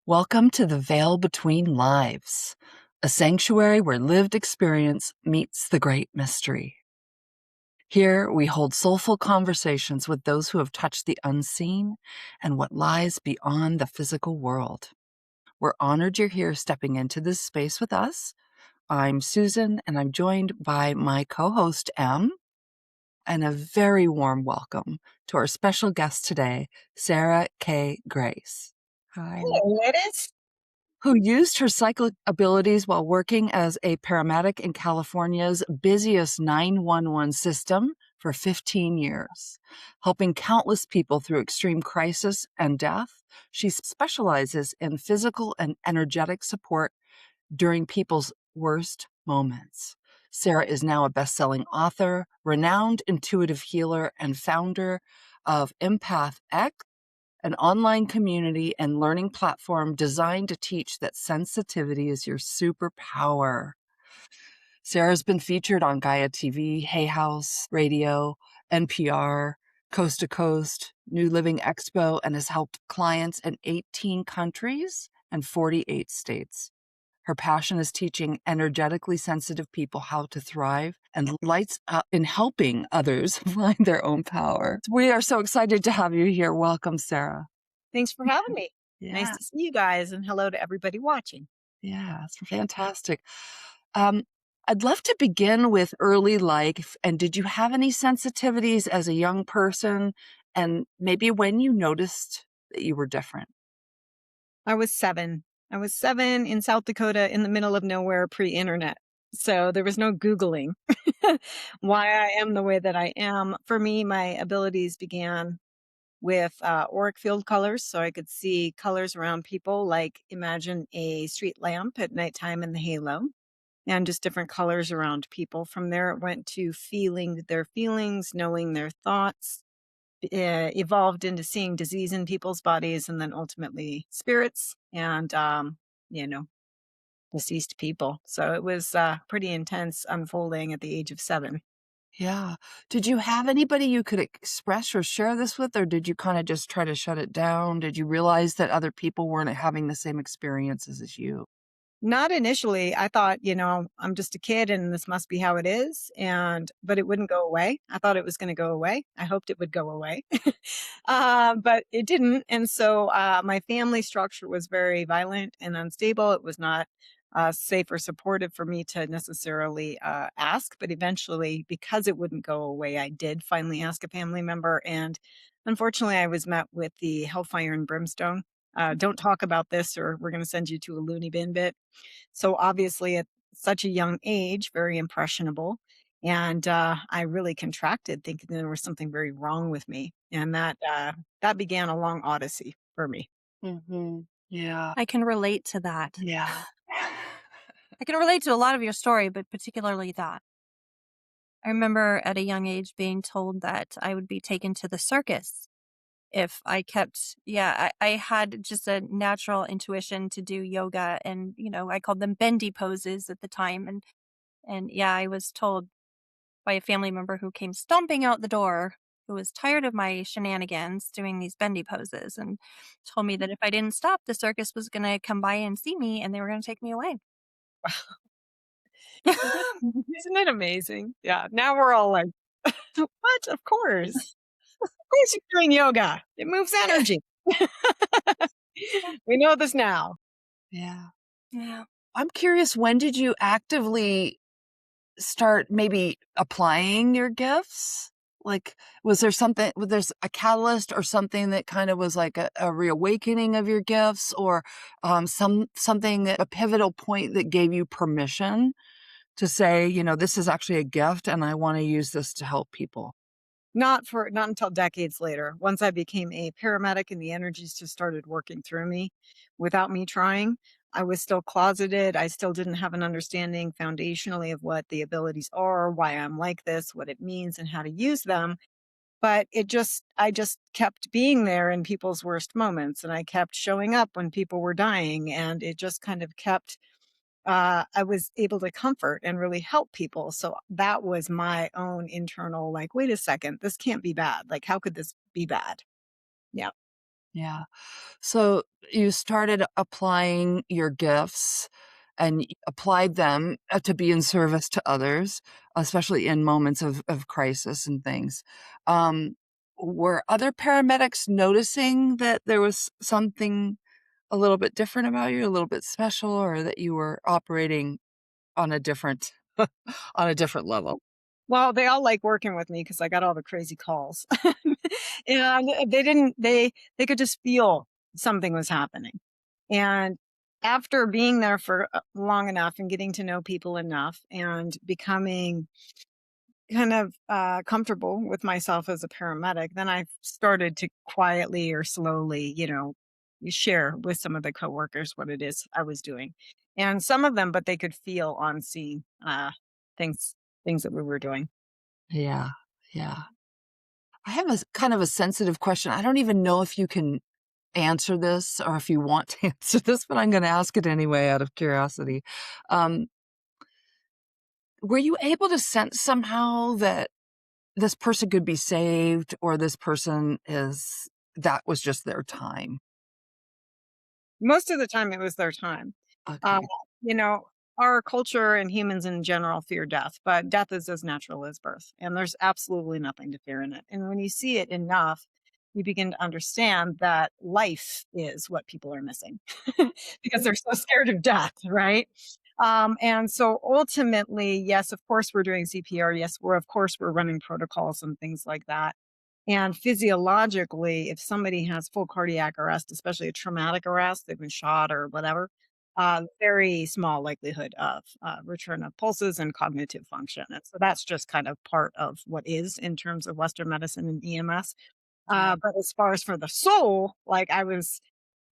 Welcome to the Veil Between Lives, a sanctuary where lived experience meets the great mystery. Here, we hold soulful conversations with those who have touched the unseen and what lies beyond the physical world. We're honored you're here stepping into this space with us. I'm Susan, and I'm joined by my co-host, Em, and a very warm welcome to our special guest today, Sarah K. Grace. Hi. Hello, ladies. Who used her psychic abilities while working as a paramedic in California's busiest 911 system for 15 years, helping countless people through extreme crisis and death. She specializes in physical and energetic support during people's worst moments. Sarah is now a best-selling author, renowned intuitive healer, and founder of EmpathX, an online community and learning platform designed to teach that sensitivity is your superpower. Sarah's been featured on Gaia TV, Hay House Radio, NPR, Coast to Coast, New Living Expo, and has helped clients in 18 countries and 48 states. Her passion is teaching energetically sensitive people how to thrive and lights up in helping others find their own power. We are so excited to have you here. Welcome, Sarah. Thanks for having me. Yeah. Nice to see you guys, and hello to everybody watching. Yeah, it's fantastic. I'd love to begin with early life. And did you have any sensitivities as a young person? And maybe when you noticed that you were different? I was 7. I was 7 in South Dakota in the middle of nowhere pre-internet. So there was no Googling why I am the way that I am. For me, my abilities began with auric field colors. So I could see colors around people, like imagine a street lamp at nighttime in the halo, and just different colors around people. From there, it went to feeling their feelings, knowing their thoughts, evolved into seeing disease in people's bodies, and then ultimately spirits and, deceased people. So it was pretty intense unfolding at the age of 7. Yeah. Did you have anybody you could express or share this with, or did you kind of just try to shut it down? Did you realize that other people weren't having the same experiences as you? Not initially. I thought, I'm just a kid and this must be how it is. But it wouldn't go away. I thought it was going to go away. I hoped it would go away. But it didn't. And so my family structure was very violent and unstable. It was not safe or supportive for me to necessarily ask. But eventually, because it wouldn't go away, I did finally ask a family member. And unfortunately, I was met with the hellfire and brimstone. Don't talk about this or we're going to send you to a loony bin bit. So obviously at such a young age, very impressionable. And I really contracted thinking there was something very wrong with me. And that began a long odyssey for me. Mm-hmm. Yeah. I can relate to that. Yeah. I can relate to a lot of your story, but particularly that. I remember at a young age being told that I would be taken to the circus if I kept, I had just a natural intuition to do yoga, and, I called them bendy poses at the time. And I was told by a family member who came stomping out the door, who was tired of my shenanigans doing these bendy poses, and told me that if I didn't stop, the circus was going to come by and see me and they were going to take me away. Isn't it amazing? Yeah. Now we're all like, what? Of course. Of course you're doing yoga. It moves energy. We know this now. Yeah. Yeah. I'm curious, when did you actively start maybe applying your gifts? Like, was there's a catalyst or something that kind of was like a reawakening of your gifts, or a pivotal point that gave you permission to say, this is actually a gift and I want to use this to help people? Not until decades later. Once I became a paramedic and the energies just started working through me without me trying, I was still closeted. I still didn't have an understanding foundationally of what the abilities are, why I'm like this, what it means, and how to use them. But I just kept being there in people's worst moments, and I kept showing up when people were dying, and it just kind of kept, I was able to comfort and really help people. So that was my own internal, like, wait a second, this can't be bad. Like, how could this be bad? Yeah. Yeah. So you started applying your gifts and applied them to be in service to others, especially in moments of crisis and things. Um, were other paramedics noticing that there was something a little bit different about you, a little bit special, or that you were operating on a different on a different level? Well, they all like working with me because I got all the crazy calls. And they could just feel something was happening. And after being there for long enough and getting to know people enough and becoming kind of comfortable with myself as a paramedic, then I started to quietly or slowly, share with some of the coworkers what it is I was doing. And some of them, but they could feel on seeing things things that we were doing. Yeah. Yeah. I have a kind of a sensitive question. I don't even know if you can answer this or if you want to answer this, but I'm going to ask it anyway out of curiosity. Um, were you able to sense somehow that this person could be saved or this person is that was just their time? Most of the time, it was their time. Uh, Okay. you know, our culture and humans in general fear death, but death is as natural as birth, and there's absolutely nothing to fear in it. And when you see it enough, you begin to understand that life is what people are missing because they're so scared of death, right? And so ultimately, yes, of course, we're doing CPR. Yes, of course, we're running protocols and things like that. And physiologically, if somebody has full cardiac arrest, especially a traumatic arrest, they've been shot or whatever, very small likelihood of return of pulses and cognitive function. And so that's just kind of part of what is in terms of Western medicine and EMS. Yeah. But as far as for the soul, like I was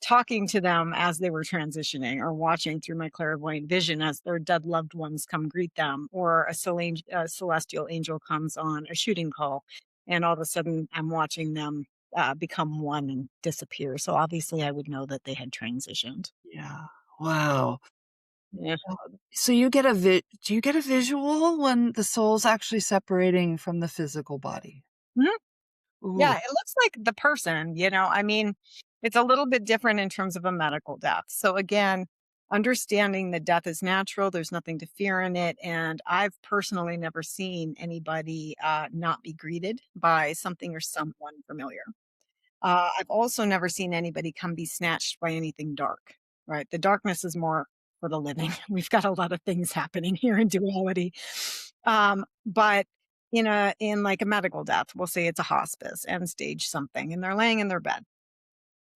talking to them as they were transitioning or watching through my clairvoyant vision as their dead loved ones come greet them or a celestial angel comes on a shooting call and all of a sudden I'm watching them become one and disappear, so obviously I would know that they had transitioned. Yeah. Wow. Yeah. So do you get a visual when the soul's actually separating from the physical body? Yeah, Ooh. it looks like the person, I mean, it's a little bit different in terms of a medical death. So again, understanding that death is natural, there's nothing to fear in it. And I've personally never seen anybody not be greeted by something or someone familiar. I've also never seen anybody come be snatched by anything dark, right? The darkness is more for the living. We've got a lot of things happening here in duality. But in like a medical death, we'll say it's a hospice, end stage something, and they're laying in their bed.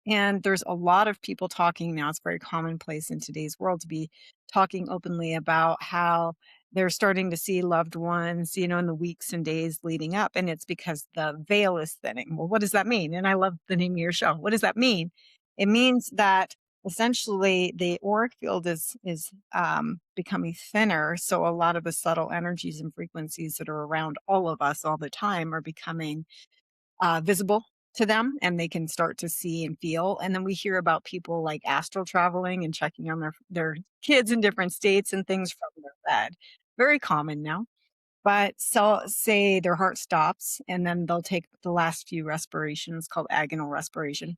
And there's a lot of people talking now. It's very commonplace in today's world to be talking openly about how they're starting to see loved ones, in the weeks and days leading up. And it's because the veil is thinning. Well, what does that mean? And I love the name of your show. What does that mean? It means that essentially the auric field is becoming thinner. So a lot of the subtle energies and frequencies that are around all of us all the time are becoming visible to them and they can start to see and feel. And then we hear about people like astral traveling and checking on their kids in different states and things from their bed. Very common now. But so say their heart stops and then they'll take the last few respirations called agonal respiration.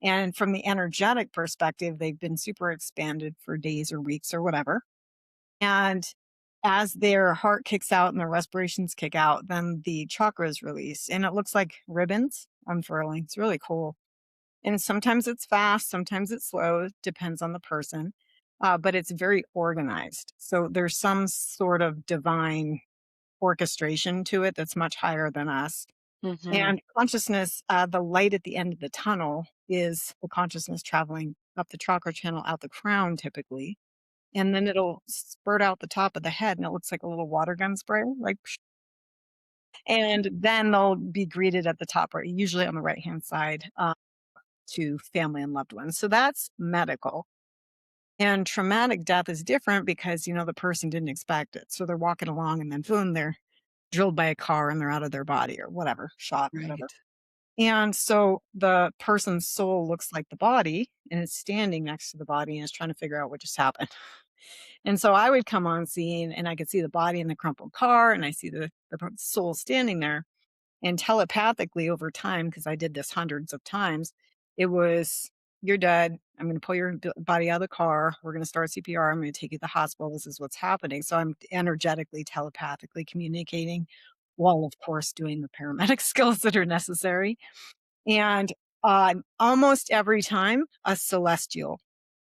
And from the energetic perspective, they've been super expanded for days or weeks or whatever. And as their heart kicks out and their respirations kick out, then the chakras release and it looks like ribbons unfurling. It's really cool. And sometimes it's fast, sometimes it's slow, depends on the person. But it's very organized. So there's some sort of divine orchestration to it that's much higher than us. Mhm. And consciousness, the light at the end of the tunnel is the consciousness traveling up the chakra channel out the crown typically, and then it'll spurt out the top of the head, and it looks like a little water gun sprayer, like, psh, and then they'll be greeted at the top, right, usually on the right-hand side, to family and loved ones. So that's medical. And traumatic death is different because, the person didn't expect it. So they're walking along and then boom, they're drilled by a car and they're out of their body or whatever, shot, whatever. Right. And so the person's soul looks like the body and it's standing next to the body and is trying to figure out what just happened. And so I would come on scene and I could see the body in the crumpled car and I see the soul standing there. And telepathically over time, because I did this hundreds of times, it was, "You're dead. I'm gonna pull your body out of the car. We're gonna start CPR. I'm gonna take you to the hospital. This is what's happening." So I'm energetically, telepathically communicating while, of course, doing the paramedic skills that are necessary. And, almost every time, a celestial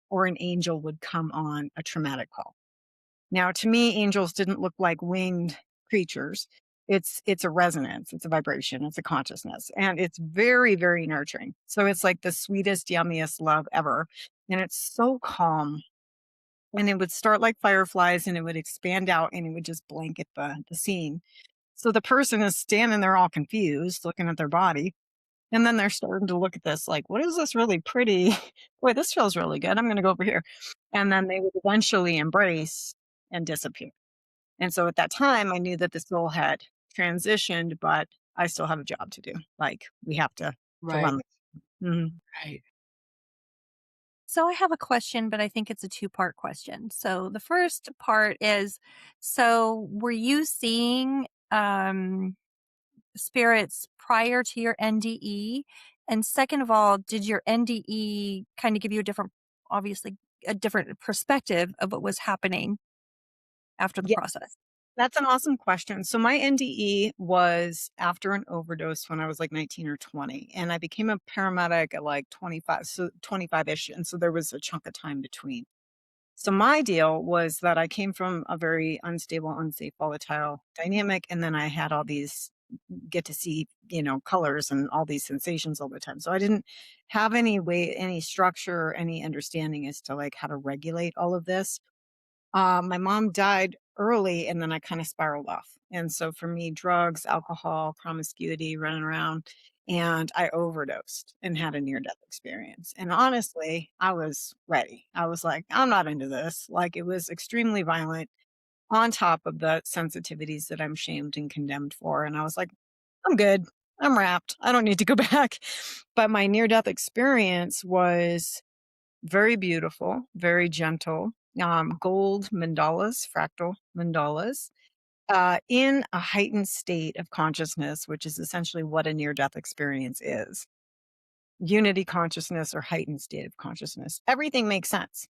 or an angel would come on a traumatic call. Now, to me, angels didn't look like winged creatures. It's a resonance, it's a vibration, it's a consciousness, and it's very, very nurturing. So it's like the sweetest, yummiest love ever. And it's so calm. And it would start like fireflies and it would expand out and it would just blanket the scene. So the person is standing there all confused, looking at their body. And then they're starting to look at this like, what is this really pretty? Boy, this feels really good. I'm going to go over here. And then they would eventually embrace and disappear. And so at that time, I knew that the soul had transitioned, but I still have a job to do. Like we have to Right. run. Mhm. Right. So I have a question, but I think it's a two-part question. So the first part is, so were you seeing spirits prior to your NDE? And second of all, did your NDE kind of give you a different, obviously, a different perspective of what was happening after the Yeah, process? that's an awesome question. So my NDE was after an overdose when I was like 19 or 20, and I became a paramedic at like 25, so 25-ish, and so there was a chunk of time between. So my deal was that I came from a very unstable, unsafe, volatile dynamic, and then I had all these get to see, colors and all these sensations all the time. So I didn't have any way, any structure, any understanding as to like how to regulate all of this. My mom died early and then I kind of spiraled off. And so for me, drugs, alcohol, promiscuity, running around, and I overdosed and had a near death experience. And honestly, I was ready. I was like, I'm not into this. Like it was extremely violent on top of the sensitivities that I'm shamed and condemned for. And I was like, I'm good. I'm wrapped. I don't need to go back. But my near death experience was very beautiful, very gentle, gold mandalas, fractal mandalas, in a heightened state of consciousness, which is essentially what a near death experience is. Unity consciousness or heightened state of consciousness. Everything makes sense.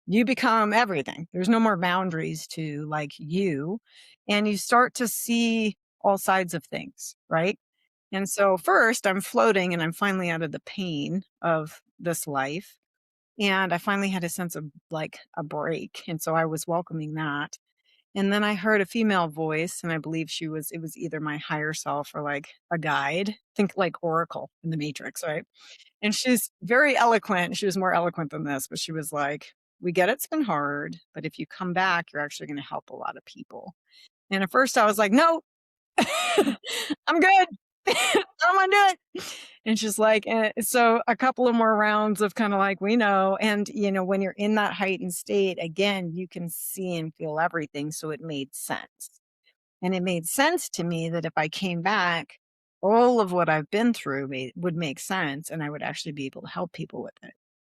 You become everything. There's no more boundaries to like you. And you start to see all sides of things, right? And so first I'm floating and I'm finally out of the pain of this life. And I finally had a sense of like a break. And so I was welcoming that. And then I heard a female voice, and I believe it was either my higher self or like a guide. Think like Oracle in the Matrix, right? And she's very eloquent. She was more eloquent than this, but she was like, "We get it's been hard, but if you come back, you're actually going to help a lot of people." And at first I was like, "No, I'm good. I don't want to do it." And she's like, so a couple of more rounds of kind of like, we know. And, when you're in that heightened state, again, you can see and feel everything. So it made sense. And it made sense to me that if I came back, all of what I've been through would make sense and I would actually be able to help people with it.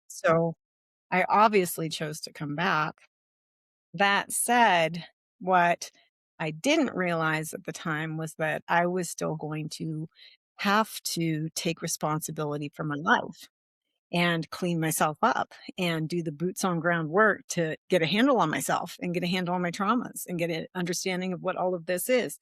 So I obviously chose to come back. That said, what I didn't realize at the time was that I was still going to have to take responsibility for my life and clean myself up and do the boots on ground work to get a handle on myself and get a handle on my traumas and get an understanding of what all of this is.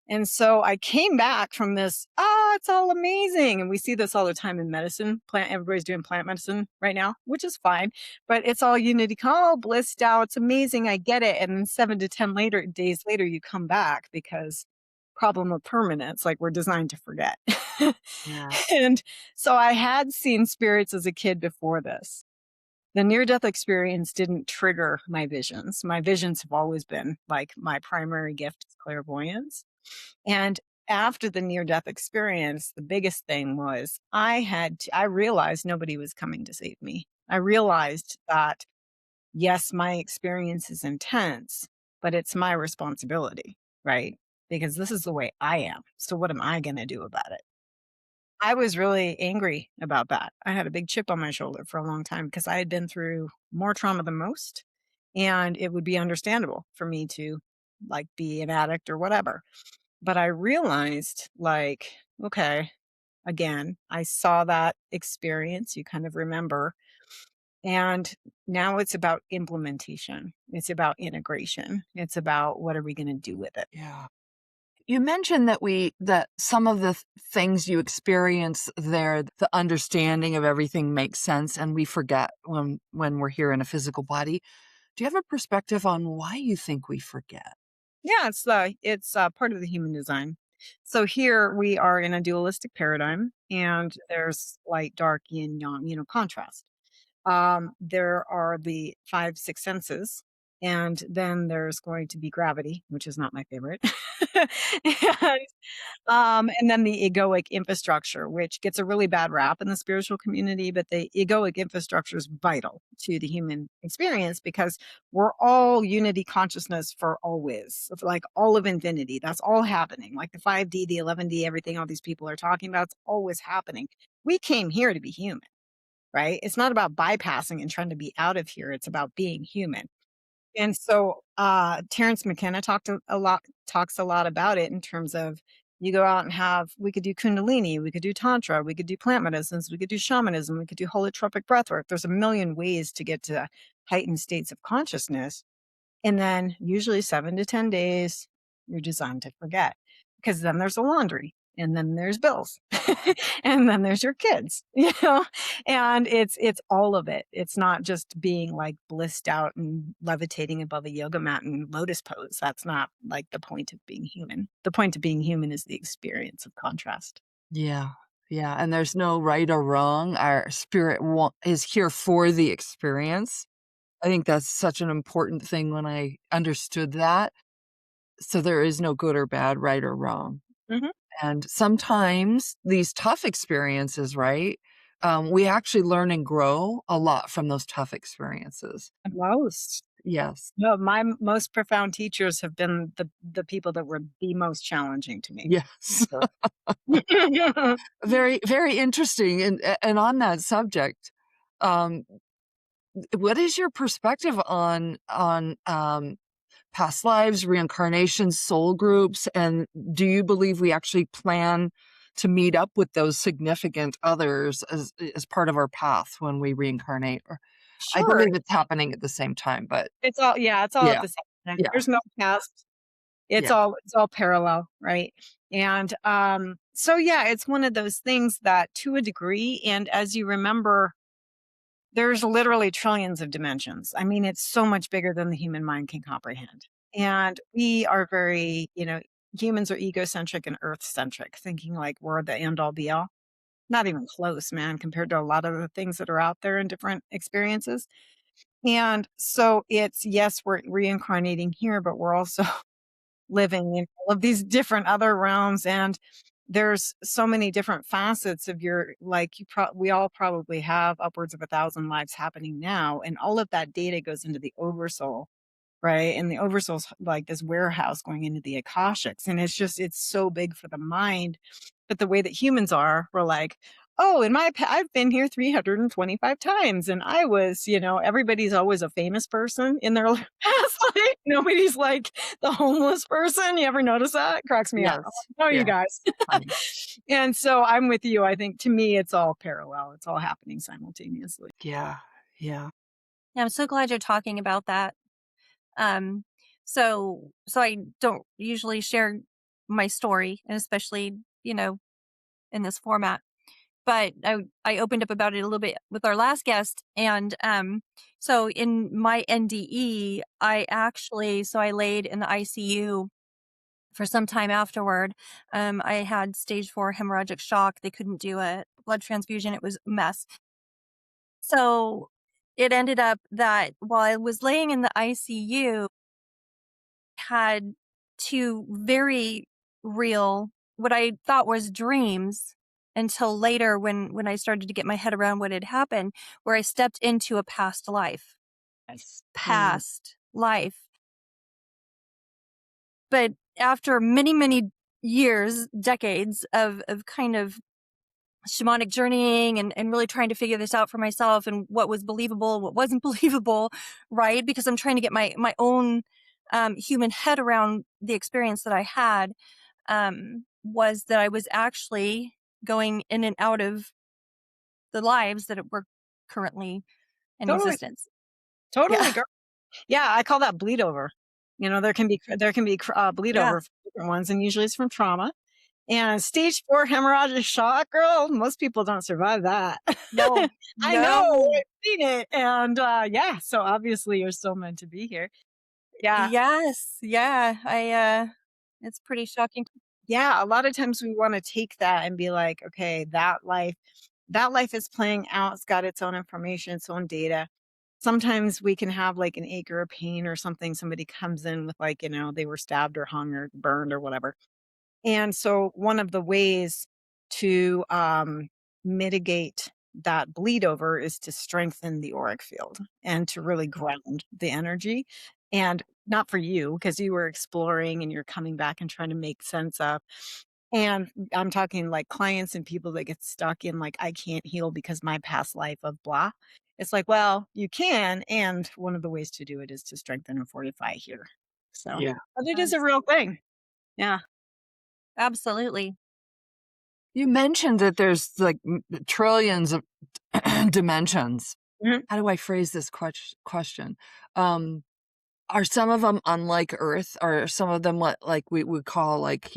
And so I came back from this, it's all amazing. And we see this all the time in medicine. Everybody's doing plant medicine right now, which is fine, but it's all unity. Oh, blissed out. It's amazing. I get it. And then 7 to 10 days later, you come back because problem of permanence, like we're designed to forget. Yeah. And so I had seen spirits as a kid before this. The near death experience didn't trigger my visions. My visions have always been like my primary gift is clairvoyance. And after the near death experience, the biggest thing was I realized nobody was coming to save me. I realized that yes, my experience is intense, but it's my responsibility, right? Because this is the way I am. So what am I going to do about it? I was really angry about that. I had a big chip on my shoulder for a long time because I had been through more trauma than most. And it would be understandable for me to like be an addict or whatever. But I realized, like, okay, again, I saw that experience. You kind of remember. And now it's about implementation. It's about integration. It's about what are we going to do with it? Yeah. You mentioned that some of the things you experience there, the understanding of everything makes sense, and we forget when we're here in a physical body. Do you have a perspective on why you think we forget? Yeah, it's part of the human design. So here we are in a dualistic paradigm, and there's light, dark, yin, yang, contrast. There are the five, six senses, and then there's going to be gravity, which is not my favorite. and and then the egoic infrastructure, which gets a really bad rap in the spiritual community, but the egoic infrastructure is vital to the human experience because we're all unity consciousness for always, like all of infinity. That's all happening. Like the 5D, the 11D, everything all these people are talking about, it's always happening. We came here to be human, right? It's not about bypassing and trying to be out of here. It's about being human. And so, Terence McKenna talks a lot about it in terms of you go out and we could do Kundalini, we could do Tantra, we could do plant medicines, we could do shamanism, we could do holotropic breathwork. There's a million ways to get to heightened states of consciousness. And then usually 7 to 10 days, you're designed to forget because then there's a laundry and then there's bills and then there's your kids, and it's all of it. It's not just being like blissed out and levitating above a yoga mat in lotus pose. That's not like the point of being human. The point of being human is the experience of contrast. Yeah. Yeah, and there's no right or wrong. Our spirit is here for the experience. I think that's such an important thing when I understood that. So there is no good or bad, right or wrong. Mhm. And sometimes these tough experiences, right? We actually learn and grow a lot from those tough experiences. Most. Yes. No, my most profound teachers have been the people that were the most challenging to me. Yes. Sure. Very, very interesting. And on that subject, um, what is your perspective on past lives, reincarnation, soul groups, and do you believe we actually plan to meet up with those significant others as part of our path when we reincarnate? Or I Sure. believe it's happening at the same time, but It's all at yeah, the same time. yeah, There's no past. yeah, It's all parallel, right? And, so yeah, it's one of those things that to a degree, and as you remember, there's literally trillions of dimensions. I mean, it's so much bigger than the human mind can comprehend. And we are very, humans are egocentric and earth centric, thinking like we're the end all be all. Not even close, man, compared to a lot of the things that are out there in different experiences. And so it's, yes, we're reincarnating here, but we're also living in all of these different other realms, and there's so many different facets of your like we all probably have upwards of 1,000 lives happening now, and all of that data goes into the oversoul, right? And the oversoul's like this warehouse going into the akashics, and it's so big for the mind. But the way that humans are, we're like, oh, I've been here 325 times, and I was, everybody's always a famous person in their past life. Nobody's like the homeless person. You ever notice that? It cracks me up. I'm yes, like, oh, you yeah, guys. funny. And so I'm with you. I think to me, it's all parallel. It's all happening simultaneously. Yeah, yeah, Yeah, I'm so glad you're talking about that. Um, so I don't usually share my story, and especially, in this format. But I opened up about it a little bit with our last guest, and so in my NDE, I laid in the ICU for some time afterward. I had stage 4 hemorrhagic shock. They couldn't do a blood transfusion. It was a mess. So it ended up that while I was laying in the ICU, had 2 very real, what I thought was dreams until later when I started to get my head around what had happened, where I stepped into a past life. Yes. Mm. past life. But after many, many years, decades of kind of shamanic journeying and really trying to figure this out for myself and what was believable, what wasn't believable, right? Because I'm trying to get my own human head around the experience that I had, was that I was actually going in and out of the lives that were currently in Totally. existence. Totally, Yeah. girl. Yeah, I call that bleed over. There can be bleed Yeah. over from different ones, and usually it's from trauma. And stage 4 hemorrhagic shock, girl, most people don't survive that. No, I know, no. I've seen it, and, yeah, so obviously you're still meant to be here. Yeah. Yes. Yeah. It's pretty shocking. Yeah, a lot of times we wanna take that and be like, "Okay, that life is playing out, it's got its own information, its own data." Sometimes we can have, like, an ache or a pain or something, somebody comes in with, like, they were stabbed or hung or burned or whatever. And so one of the ways to mitigate that bleed over is to strengthen the auric field and to really ground the energy. And not for you, because you were exploring and you're coming back and trying to make sense of. And I'm talking like clients and people that get stuck in like, I can't heal because my past life of blah. It's like, well, you can. And one of the ways to do it is to strengthen and fortify here. So, Yeah. but it is a Yes. real thing. Yeah. Absolutely. You mentioned that there's like trillions of dimensions. Mhm. How do I phrase this question? Um, are some of them unlike Earth? Are some of them what like we would call like,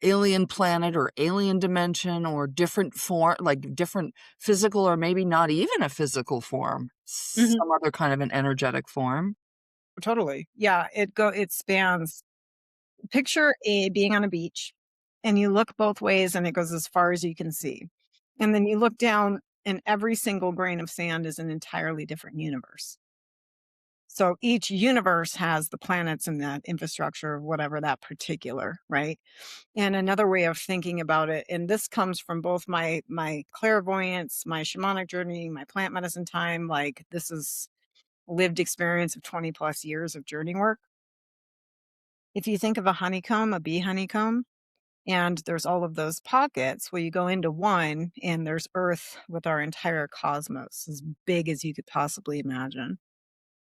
alien planet or alien dimension or different form, like different physical or maybe not even a physical form, Mhm. some other kind of an energetic form? Totally. Yeah, it spans. Picture being on a beach and you look both ways and it goes as far as you can see. And then you look down and every single grain of sand is an entirely different universe. So each universe has the planets and that infrastructure of whatever that particular, right? And another way of thinking about it, and this comes from both my clairvoyance, my shamanic journey, my plant medicine time, like this is lived experience of 20 plus years of journey work. If you think of a honeycomb, a bee honeycomb, and there's all of those pockets, well, you go into one and there's Earth with our entire cosmos, as big as you could possibly imagine.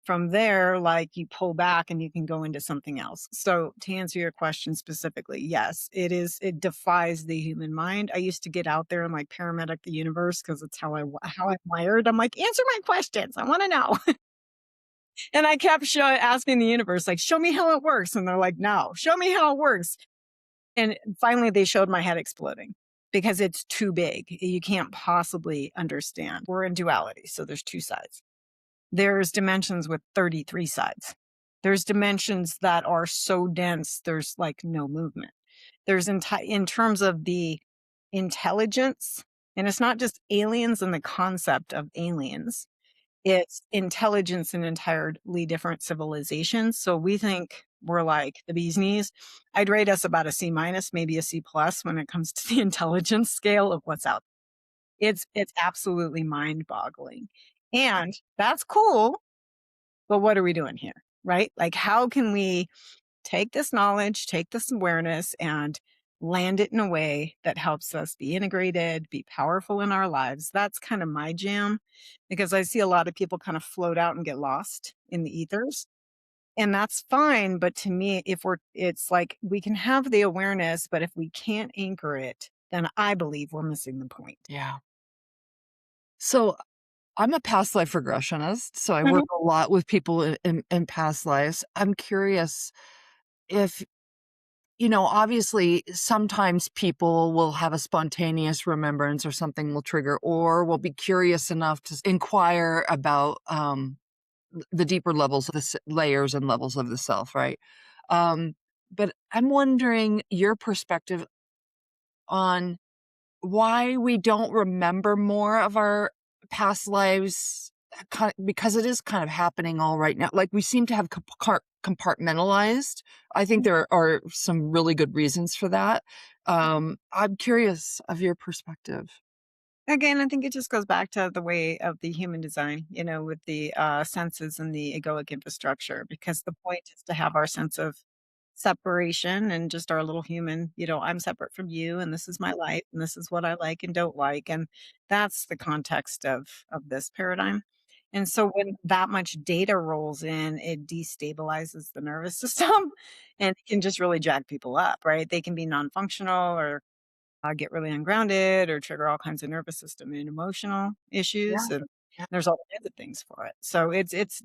From there, like you pull back and you can go into something else. So to answer your question specifically, yes, it defies the human mind. I used to get out there and like paramedic the universe because it's how I'm wired. I'm like, answer my questions. I want to know. And I kept asking the universe, like, show me how it works. And they're like, no, show me how it works. And finally, they showed my head exploding because it's too big. You can't possibly understand. We're in duality, so there's two sides. There's dimensions with 33 sides. There's dimensions that are so dense, there's like no movement. There's in terms of the intelligence, and it's not just aliens and the concept of aliens. It's intelligence in entirely different civilizations. So we think we're like the bee's knees. I'd rate us about a C minus, maybe a C plus when it comes to the intelligence scale of what's out there. It's absolutely mind boggling. And that's cool, but what are we doing here? Right? Like how can we take this knowledge, take this awareness and land it in a way that helps us be integrated, be powerful in our lives. That's kind of my jam because I see a lot of people kind of float out and get lost in the ethers. And that's fine. But to me, it's like we can have the awareness, but if we can't anchor it, then I believe we're missing the point. Yeah. So I'm a past life regressionist, so I work Mhm. a lot with people in past lives. I'm curious if, obviously sometimes people will have a spontaneous remembrance or something will trigger, or will be curious enough to inquire about the deeper levels of the layers and levels of the self, right? Um, but I'm wondering your perspective on why we don't remember more of our past lives because it is kind of happening all right now. Like we seem to have compartmentalized. I think there are some really good reasons for that. I'm curious of your perspective. Again, I think it just goes back to the way of the human design, with the senses and the egoic infrastructure, because the point is to have our sense of separation and just our little human, I'm separate from you and this is my life and this is what I like and don't like. And that's the context of this paradigm. And so when that much data rolls in, it destabilizes the nervous system and it can just really jack people up, right? They can be non-functional or get really ungrounded or trigger all kinds of nervous system and emotional Yeah. issues, and Yeah. there's all kinds of things for it. So it's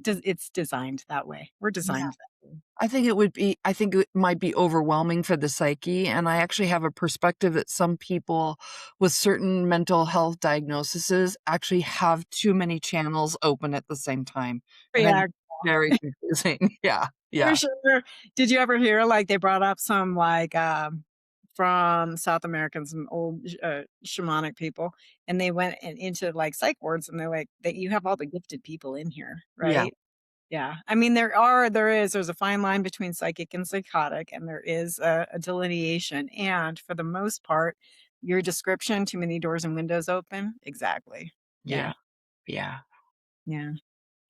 designed that way. We're Yeah. designed that way. I think it might be overwhelming for the psyche, and I actually have a perspective that some people with certain mental health diagnoses actually have too many channels open at the same time, and I think Yeah, it's very confusing. Yeah, for yeah, sure. Did you ever hear, like, they brought up some, like, from South American, some old shamanic people, and they went into like psych wards, and they're like, that you have all the gifted people in here, yeah. right? Yeah. I mean, there's a fine line between psychic and psychotic, and there is a delineation. And for the most part, your description, too many doors and windows open. Exactly. Yeah. Yeah, yeah. Yeah.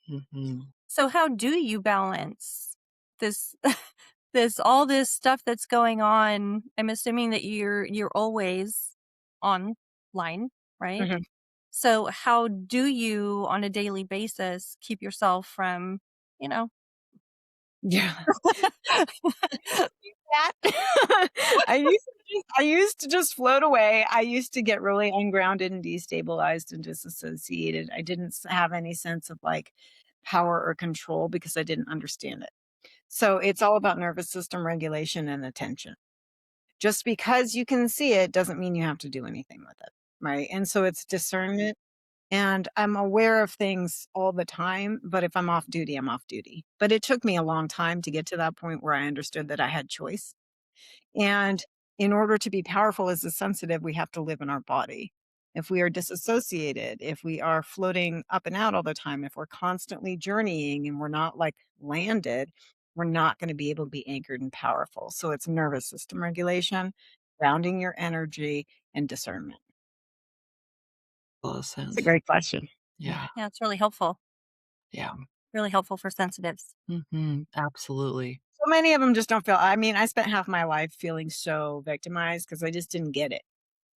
Mhm. So how do you balance this all this stuff that's going on? I'm assuming that you're always online, right? Mhm. So how do you on a daily basis keep yourself from, you know, Yeah. That I used to just float away. I used to get really ungrounded and destabilized and disassociated. I didn't have any sense of like power or control because I didn't understand it. So it's all about nervous system regulation and attention. Just because you can see it doesn't mean you have to do anything with it, right? And so it's discernment. And I'm aware of things all the time, but if I'm off duty, I'm off duty. But it took me a long time to get to that point where I understood that I had choice. And in order to be powerful as a sensitive, we have to live in our body. If we are disassociated, if we are floating up and out all the time, if we're constantly journeying and we're not like landed, we're not going to be able to be anchored and powerful. So it's nervous system regulation, grounding your energy, and discernment. A lot of It's a sense. great question. Yeah. Yeah, yeah, it's yeah. really helpful for sensitives. Mhm. Absolutely. So many of them just don't feel, I mean, I spent half my life feeling so victimized because I just didn't get it.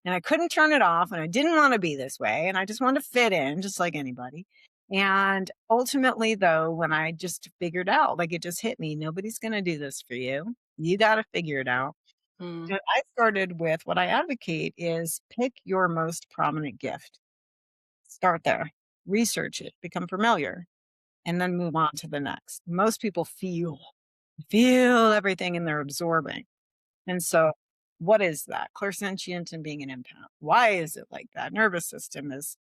And I couldn't turn it off, and I didn't wanna be this way, and I just wanted to fit in just like anybody. And ultimately, though, when I just figured out, like, it just hit me, nobody's gonna do this for you. You gotta figure it out. Mm. And I started with what I advocate is pick your most prominent gift. Start there. Research it, become familiar, and then move on to the next. Most people feel everything and they're absorbing. And so, what is that? Clairsentient and being an empath. Why is it like that? Nervous system is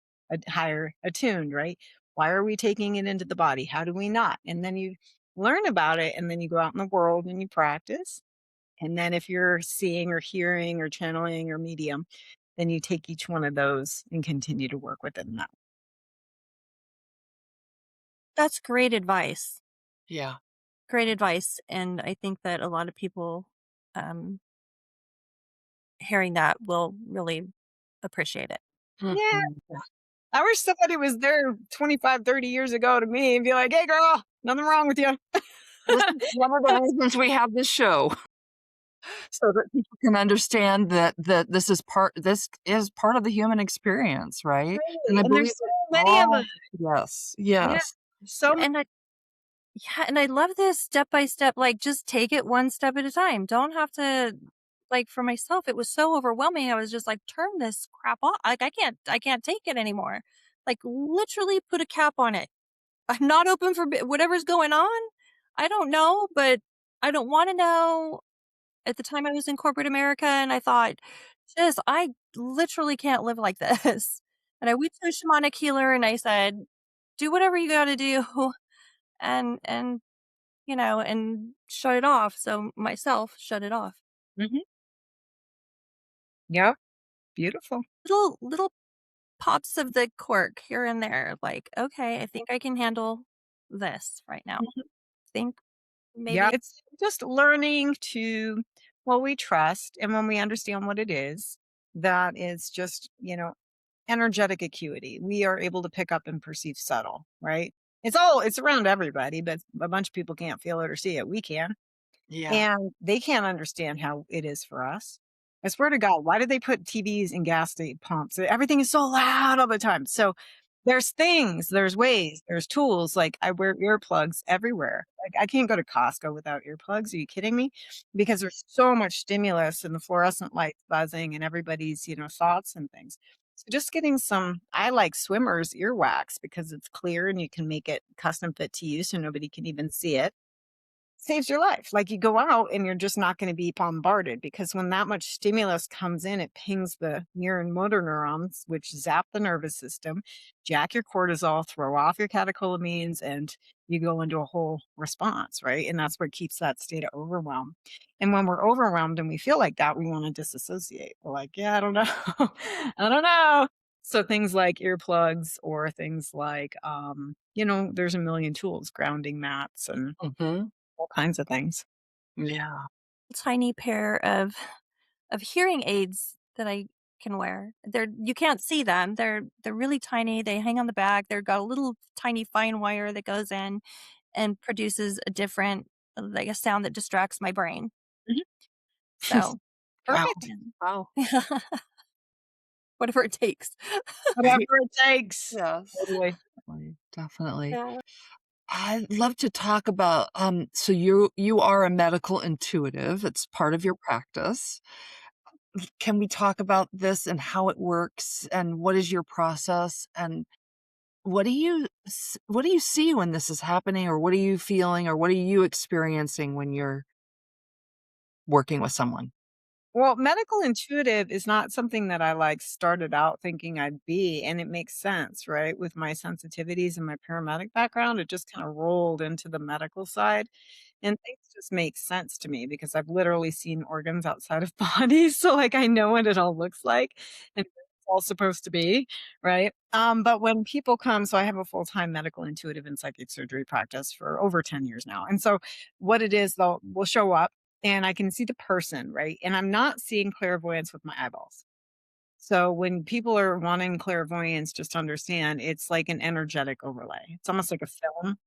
higher attuned, right? Why are we taking it into the body? How do we not? And then you learn about it, and then you go out in the world and you practice. And then, if you're seeing or hearing or channeling or medium, then you take each one of those and continue to work within that. That's great advice. Yeah. Great advice, and I think that a lot of people, um, hearing that will really appreciate it. Yeah. Mhm. I wish somebody was there 25, 30 years ago to me and be like, hey, girl, nothing wrong with you. This is one of the reasons we have this show, so that people can understand that this is part of the human experience, right? And Right, I and believe there's so that many of all us. yes, Yeah, yes. so Yeah. many. And I Yeah, and I love this step by step, like, just take it one step at a time. Don't have to like, for myself, it was so overwhelming, I was just like, "Turn this crap off, like, I can't take it anymore." Like, literally put a cap on it. I'm not open for whatever's going on. I don't know, but I don't wanna know. At the time, I was in corporate America, and I thought, "Sis, I literally can't live like this." And I went to a shamanic healer, and I said, "Do whatever you gotta do, and and shut it off." So myself shut it off. Mhm. Yep, beautiful. Little pops of the cork here and there, like, "Okay, I think I can handle this right now. Mhm. Think Yeah, maybe." it's just learning to, well, we trust, and when we understand what it is, that is just, energetic acuity. We are able to pick up and perceive subtle, right? It's around everybody, but a bunch of people can't feel it or see it. We can. Yeah. And they can't understand how it is for us. I swear to God, why did they put TVs in gas pumps? Everything is so loud all the time. So there's things, there's ways, there's tools. Like I wear earplugs everywhere. Like I can't go to Costco without earplugs. Are you kidding me? Because there's so much stimulus and the fluorescent lights buzzing and everybody's, thoughts and things. So just getting some, I like swimmers earwax because it's clear and you can make it custom fit to you so nobody can even see it. Saves your life. Like you go out and you're just not going to be bombarded because when that much stimulus comes in, it pings the neuron motor neurons, which zap the nervous system, jack your cortisol, throw off your catecholamines, and you go into a whole response, right? And that's what keeps that state of overwhelm. And when we're overwhelmed and we feel like that, we want to disassociate. We're like, yeah, I don't know. I don't know. So things like earplugs or things like, there's a million tools, grounding mats and Mhm. all kinds of things. Yeah. Tiny pair of hearing aids that I can wear. You can't see them. They're really tiny. They hang on the back. They've got a little tiny fine wire that goes in and produces a different like a sound that distracts my brain. Mhm. So, Wow. Perfect. Wow. whatever it takes. Whatever it takes. Yes. Totally. Definitely, definitely. Yeah. I'd love to talk about, so you are a medical intuitive, it's part of your practice. Can we talk about this and how it works, and what is your process, and what do you see when this is happening, or what are you feeling, or what are you experiencing when you're working with someone? Well, medical intuitive is not something that I like started out thinking I'd be, and it makes sense, right? With my sensitivities and my paramedic background, it just kind of rolled into the medical side. And things just make sense to me because I've literally seen organs outside of bodies. So like I know what it all looks like and what it's all supposed to be, right? But when people come, so I have a full-time medical intuitive and psychic surgery practice for over 10 years now. And so what it is, they'll will show up and I can see the person, right? And I'm not seeing clairvoyance with my eyeballs. So when people are wanting clairvoyance, just understand it's like an energetic overlay. It's almost like a film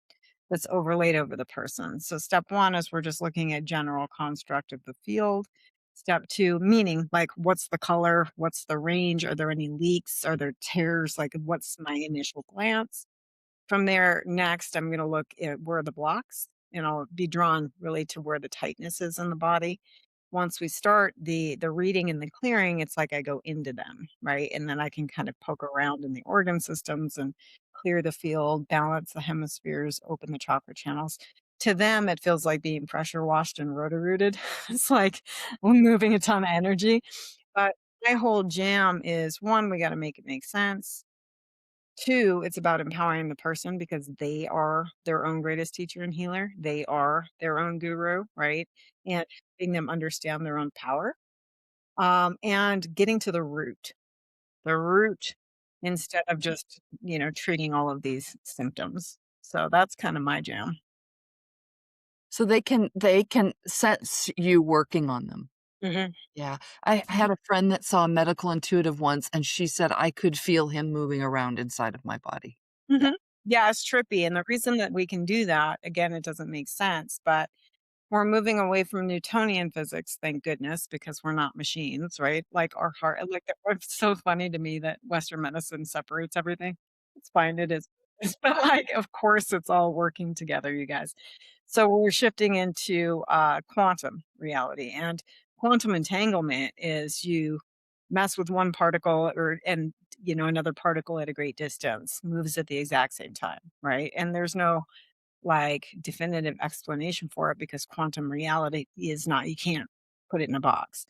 that's overlaid over the person. So step 1 is we're just looking at general construct of the field. Step 2, meaning like what's the color? What's the range? Are there any leaks? Are there tears? Like what's my initial glance? From there, next, I'm going to look at where are the blocks and I'll be drawn really to where the tightness is in the body. Once we start the reading and the clearing, it's like I go into them, right? And then I can kind of poke around in the organ systems and clear the field, balance the hemispheres, open the chakra channels. To them, it feels like being pressure washed and rotor rooted. It's like we're moving a ton of energy. But my whole jam is one, we got to make it make sense. Two, it's about empowering the person because they are their own greatest teacher and healer. They are their own guru, right? And helping them understand their own power, and getting to the root instead of just, treating all of these symptoms. So that's kind of my jam. So they can sense you working on them. Mhm. Yeah. I had a friend that saw a medical intuitive once, and she said, "I could feel him moving around inside of my body." Yeah. Mhm. Yeah, it's trippy. And the reason that we can do that, again, it doesn't make sense, but we're moving away from Newtonian physics, thank goodness, because we're not machines, right? Like our heart, like it's so funny to me that Western medicine separates everything. It's fine, it is. But like, of course, it's all working together, you guys. So we're shifting into quantum reality, and quantum entanglement is you mess with one particle and another particle at a great distance moves at the exact same time, right? And there's no like definitive explanation for it because quantum reality is not you can't put it in a box.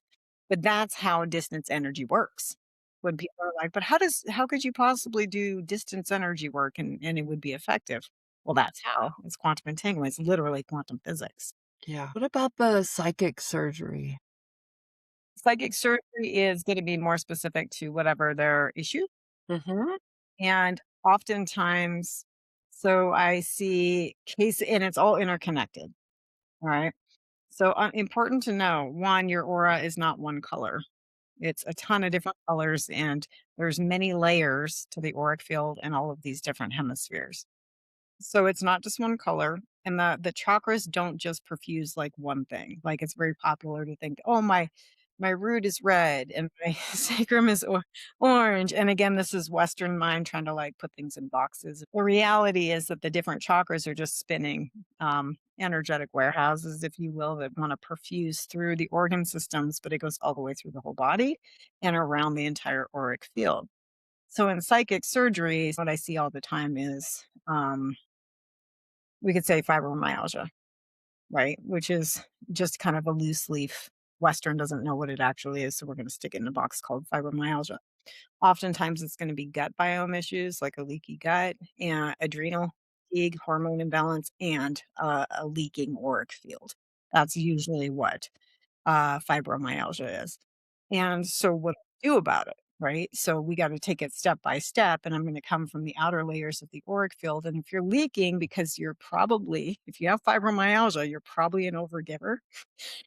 But that's how distance energy works. When people are like, but how could you possibly do distance energy work and it would be effective? Well, that's how. It's quantum entanglement. It's literally quantum physics. Yeah. What about the psychic surgery? Psychic surgery is going to be more specific to whatever their issue. Mhm. And oftentimes, so I see case and it's all interconnected. All right. So, important to know, one, your aura is not one color. It's a ton of different colors, and there's many layers to the auric field and all of these different hemispheres. So it's not just one color, and the chakras don't just perfuse like one thing. Like it's very popular to think, "Oh, my root is red and my sacrum is orange." And again, this is Western mind trying to like put things in boxes. The reality is that the different chakras are just spinning energetic warehouses, if you will, that want to perfuse through the organ systems, but it goes all the way through the whole body and around the entire auric field. So in psychic surgery, what I see all the time is we could say fibromyalgia, right? Which is just kind of a loose leaf. Western doesn't know what it actually is, so we're going to stick it in a box called fibromyalgia. Oftentimes, it's going to be gut biome issues like a leaky gut and adrenal fatigue, hormone imbalance, and a leaking auric field. That's usually what fibromyalgia is. And so what do we do about it, right? So we got to take it step by step. And I'm going to come from the outer layers of the auric field. And if you're leaking, because you're probably, if you have fibromyalgia, you're probably an overgiver.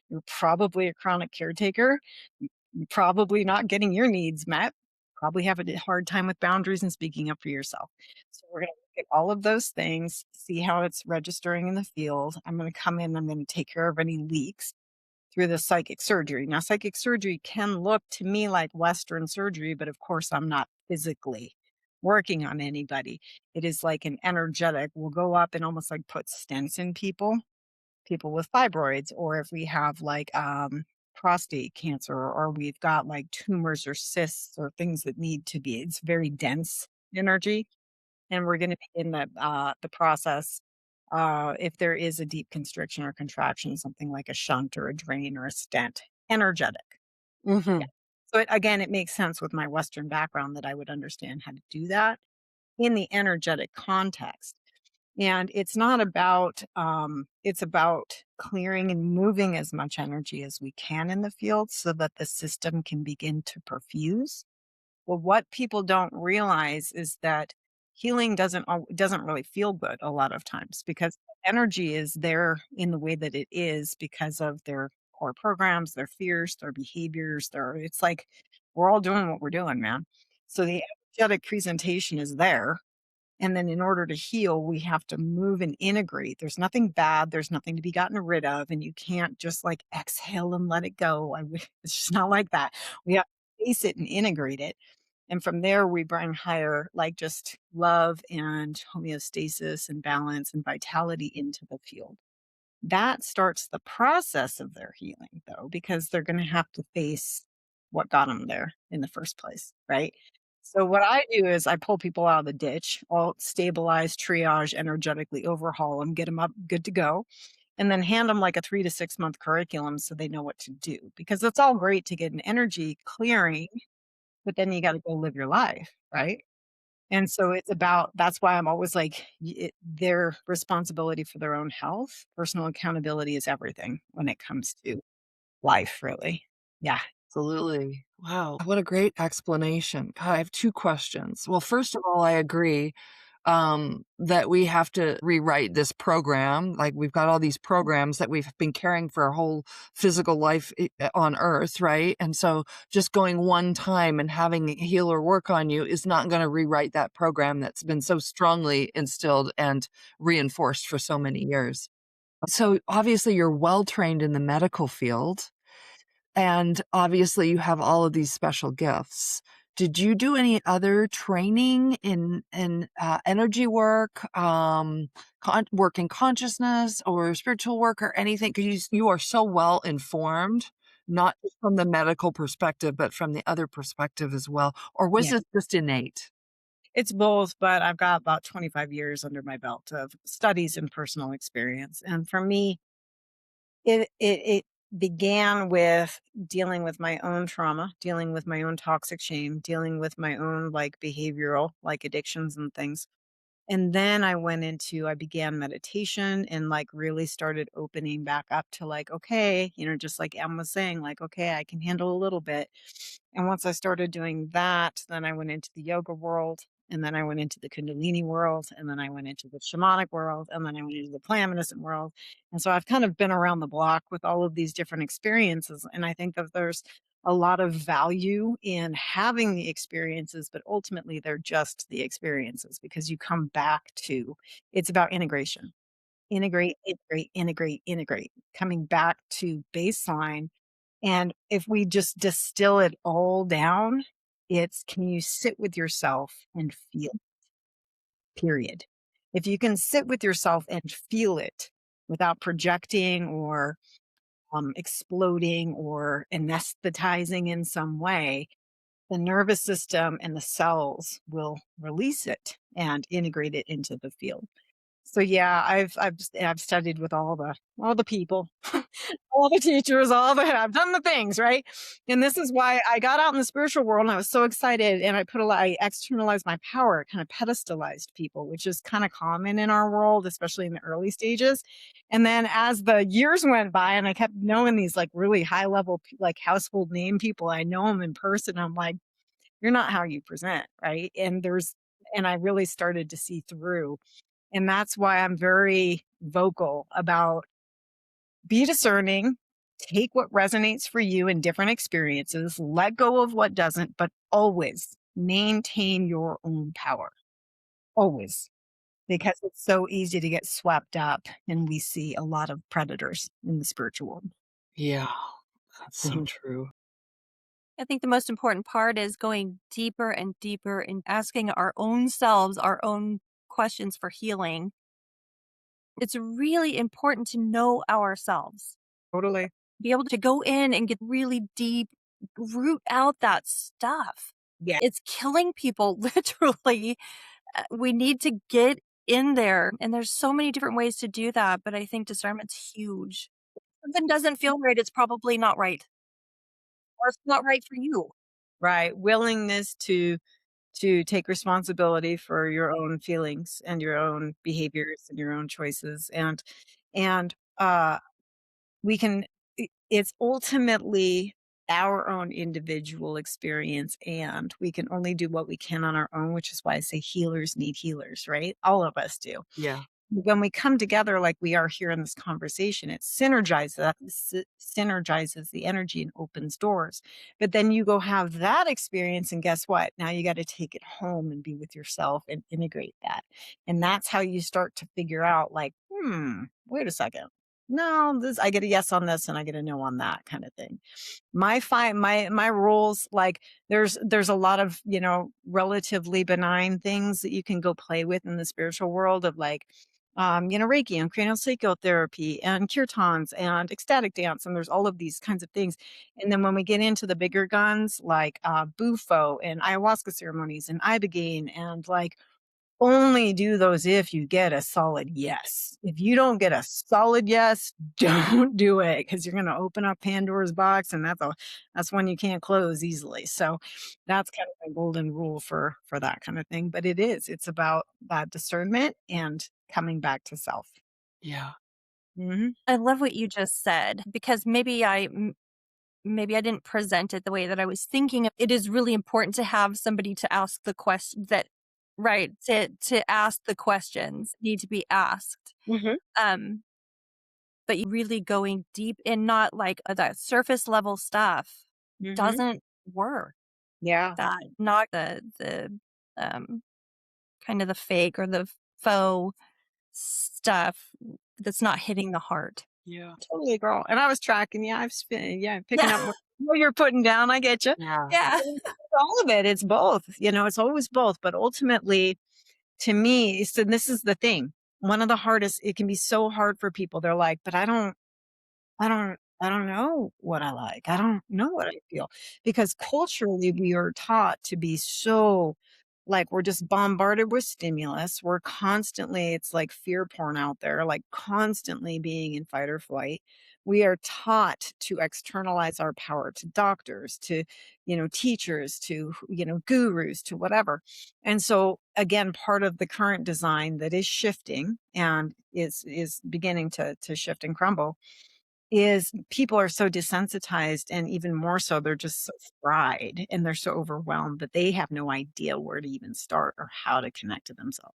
You're probably a chronic caretaker. You're probably not getting your needs met. Probably have a hard time with boundaries and speaking up for yourself. So we're going to look at all of those things, see how it's registering in the field. I'm going to come in, I'm going to take care of any leaks through the psychic surgery. Now, psychic surgery can look to me like Western surgery, but of course, I'm not physically working on anybody. It is like an energetic, we'll go up and almost like put stents in people, people with fibroids, or if we have like prostate cancer, or we've got like tumors or cysts or things that need to be, it's very dense energy. And we're going to be in the process if there is a deep constriction or contraction, something like a shunt or a drain or a stent, energetic. Yeah. Mhm. So again, it makes sense with my Western background that I would understand how to do that in the energetic context. And it's not about, it's about clearing and moving as much energy as we can in the field so that the system can begin to perfuse. Well, what people don't realize is that healing doesn't really feel good a lot of times because energy is there in the way that it is because of their core programs, their fears, their behaviors, their it's like we're all doing what we're doing, man. So the energetic presentation is there. And then in order to heal, we have to move and integrate. There's nothing bad, there's nothing to be gotten rid of, and you can't just like exhale and let it go. It's just not like that. We have to face it and integrate it, and from there, we bring higher, like just love and homeostasis and balance and vitality into the field. That starts the process of their healing, though, because they're going to have to face what got them there in the first place, right? So, what I do is I pull people out of the ditch, I'll stabilize, triage, energetically overhaul them, get them up good to go, and then hand them like a 3 to 6 month curriculum so they know what to do. Because it's all great to get an energy clearing, but then you gotta go live your life, right? And so it's about that's why I'm always like, their responsibility for their own health, personal accountability is everything when it comes to life, really. Yeah. Absolutely. Wow, what a great explanation. God, I have 2 questions. Well, first of all, I agree, that we have to rewrite this program. Like, we've got all these programs that we've been carrying for our whole physical life on Earth, right? And so just going one time and having a healer work on you is not gonna rewrite that program that's been so strongly instilled and reinforced for so many years. So, obviously, you're well trained in the medical field. And obviously, you have all of these special gifts. Did you do any other training in energy work, work in consciousness or spiritual work or anything? Because you are so well informed, not just from the medical perspective, but from the other perspective as well. Or was Yeah. this just innate? It's both, but I've got about 25 years under my belt of studies and personal experience. And for me, it began with dealing with my own trauma, dealing with my own toxic shame, dealing with my own like behavioral like addictions and things. And then I began meditation and like really started opening back up to like, okay, just like Em was saying, like, okay, I can handle a little bit. And once I started doing that, then I went into the yoga world. And then I went into the Kundalini world. And then I went into the shamanic world. And then I went into the plant medicine world. And so I've kind of been around the block with all of these different experiences. And I think that there's a lot of value in having the experiences, but ultimately they're just the experiences because you come back to it's about integration. Integrate, integrate, integrate, integrate, coming back to baseline. And if we just distill it all down, it's can you sit with yourself and feel, period. If you can sit with yourself and feel it without projecting or exploding or anesthetizing in some way, the nervous system and the cells will release it and integrate it into the field. So yeah, I've studied with all the people, all the teachers, all the I've done the things, right? And this is why I got out in the spiritual world and I was so excited and I externalized my power, kind of pedestalized people, which is kind of common in our world, especially in the early stages. And then as the years went by and I kept knowing these like really high level like household name people, I know them in person. I'm like, you're not how you present, right? And I really started to see through, and that's why I'm very vocal about be discerning, take what resonates for you in different experiences, let go of what doesn't, but always maintain your own power. Always. Because it's so easy to get swept up, and we see a lot of predators in the spiritual world. Yeah, that's so Mhm. true. I think the most important part is going deeper and deeper and asking our own selves our own questions for healing. It's really important to know ourselves, Totally. be able to go in and get really deep, root out that stuff. Yeah. It's killing people, literally. We need to get in there. And there's so many different ways to do that. But I think discernment's huge. Something doesn't feel right, it's probably not right. Or it's not right for you. Right. Willingness to take responsibility for your own feelings and your own behaviors and your own choices. And we can it's ultimately our own individual experience, and we can only do what we can on our own, which is why I say healers need healers, right? All of us do. Yeah. When we come together like we are here in this conversation, it synergizes the energy and opens doors. But then you go have that experience, and guess what? Now you got to take it home and be with yourself and integrate that. And that's how you start to figure out, like, wait a second. No, this I get a yes on this and I get a no on that kind of thing. My rules, like there's a lot of, relatively benign things that you can go play with in the spiritual world of like Reiki and cranial psychotherapy and kirtans and ecstatic dance. And there's all of these kinds of things. And then when we get into the bigger guns, like Bufo and ayahuasca ceremonies and Ibogaine and like only do those if you get a solid yes. If you don't get a solid yes, don't do it because you're going to open up Pandora's box, and that's one you can't close easily. So that's kind of a golden rule for that kind of thing. But it's about that discernment and coming back to self. Yeah. Hmm. I love what you just said because maybe I didn't present it the way that I was thinking. It is really important to have somebody to ask the question that right, to ask the questions need to be asked. Hmm. Um, but you really going deep and not like that surface level stuff Hmm. doesn't work. Yeah. That not the um kind of the fake or the faux stuff that's not hitting the heart. Yeah. Totally, girl. And I was tracking. Yeah, I've spent. Yeah, picking Yeah. up what you're putting down. I get you. Yeah. Yeah. All of it. It's both. It's always both. But ultimately, to me, so this is the thing. One of the hardest. It can be so hard for people. They're like, but I don't know what I like. I don't know what I feel. Because culturally we are taught to be so like we're just bombarded with stimulus. We're constantly, it's like fear porn out there, like constantly being in fight or flight. We are taught to externalize our power to doctors, to, teachers, to, gurus, to whatever. And so again, part of the current design that is shifting and is beginning to shift and crumble is people are so desensitized, and even more so, they're just so fried and they're so overwhelmed that they have no idea where to even start or how to connect to themselves.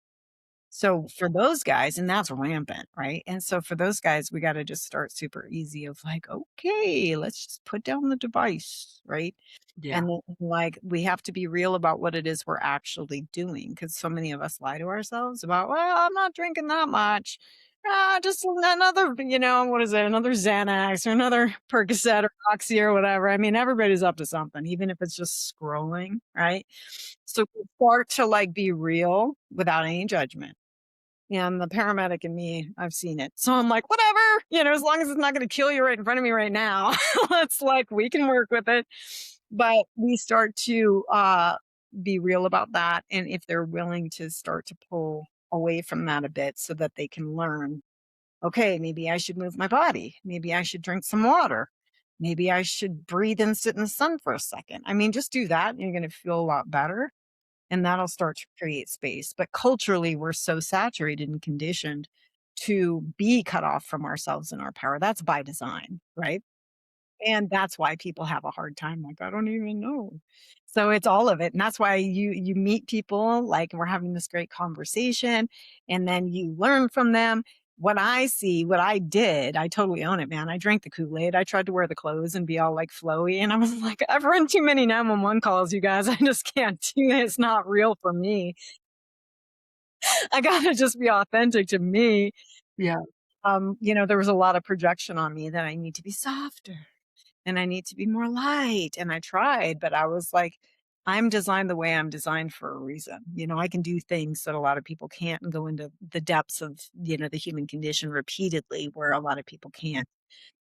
So for those guys, and that's rampant, right? And so for those guys, we got to just start super easy of like, okay, let's just put down the device, right? Yeah. And then, like, we have to be real about what it is we're actually doing because so many of us lie to ourselves about, well, I'm not drinking that much. Just another, what is it? Another Xanax or another Percocet or Oxy or whatever. I mean, everybody's up to something, even if it's just scrolling, right? So we start to like be real without any judgment. And the paramedic in me, I've seen it. So I'm like, whatever, as long as it's not going to kill you right in front of me right now, let's like, we can work with it. But we start to be real about that. And if they're willing to start to pull away from that a bit so that they can learn, okay, maybe I should move my body. Maybe I should drink some water. Maybe I should breathe and sit in the sun for a second. I mean, just do that and you're going to feel a lot better and that'll start to create space. But culturally, we're so saturated and conditioned to be cut off from ourselves and our power. That's by design, right? And that's why people have a hard time, like, "I don't even know." So it's all of it, and that's why you meet people, like, we're having this great conversation, and then you learn from them. What I see, what I did, I totally own it, man. I drank the Kool-Aid. I tried to wear the clothes and be all, like, flowy, and I was like, "I've run too many 911 calls, you guys. I just can't do it. It's not real for me. I gotta just be authentic to me." Yeah. There was a lot of projection on me that I need to be softer and I need to be more light. And I tried, but I was like, I'm designed the way I'm designed for a reason. I can do things that a lot of people can't and go into the depths of, the human condition repeatedly where a lot of people can't.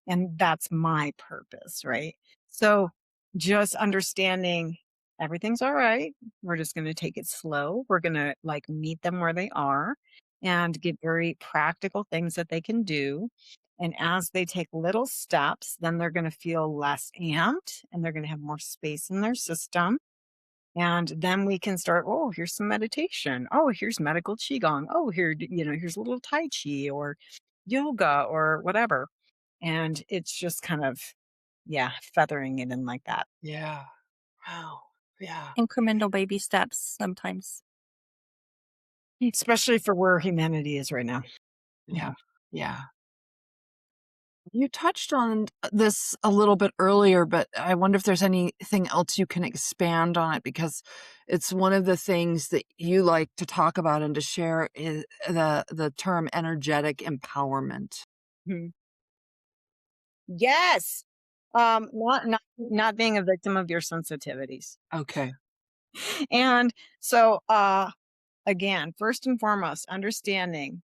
And that's my purpose, right? So just understanding everything's all right. We're just going to take it slow. We're going to like meet them where they are and give very practical things that they can do. And as they take little steps, then they're going to feel less amped and they're going to have more space in their system. And then we can start, oh, here's some meditation. Oh, here's medical qigong. Oh, here's a little tai chi or yoga or whatever. And it's just kind of, yeah, feathering it in like that, Yeah. Wow. Yeah. Incremental baby steps sometimes. especially for where humanity is right now. Yeah. Yeah. You touched on this a little bit earlier, but I wonder if there's anything else you can expand on it because it's one of the things that you like to talk about and to share is the term energetic empowerment. Mhm. Yes. Not being a victim of your sensitivities. Okay. And so again, first and foremost, understanding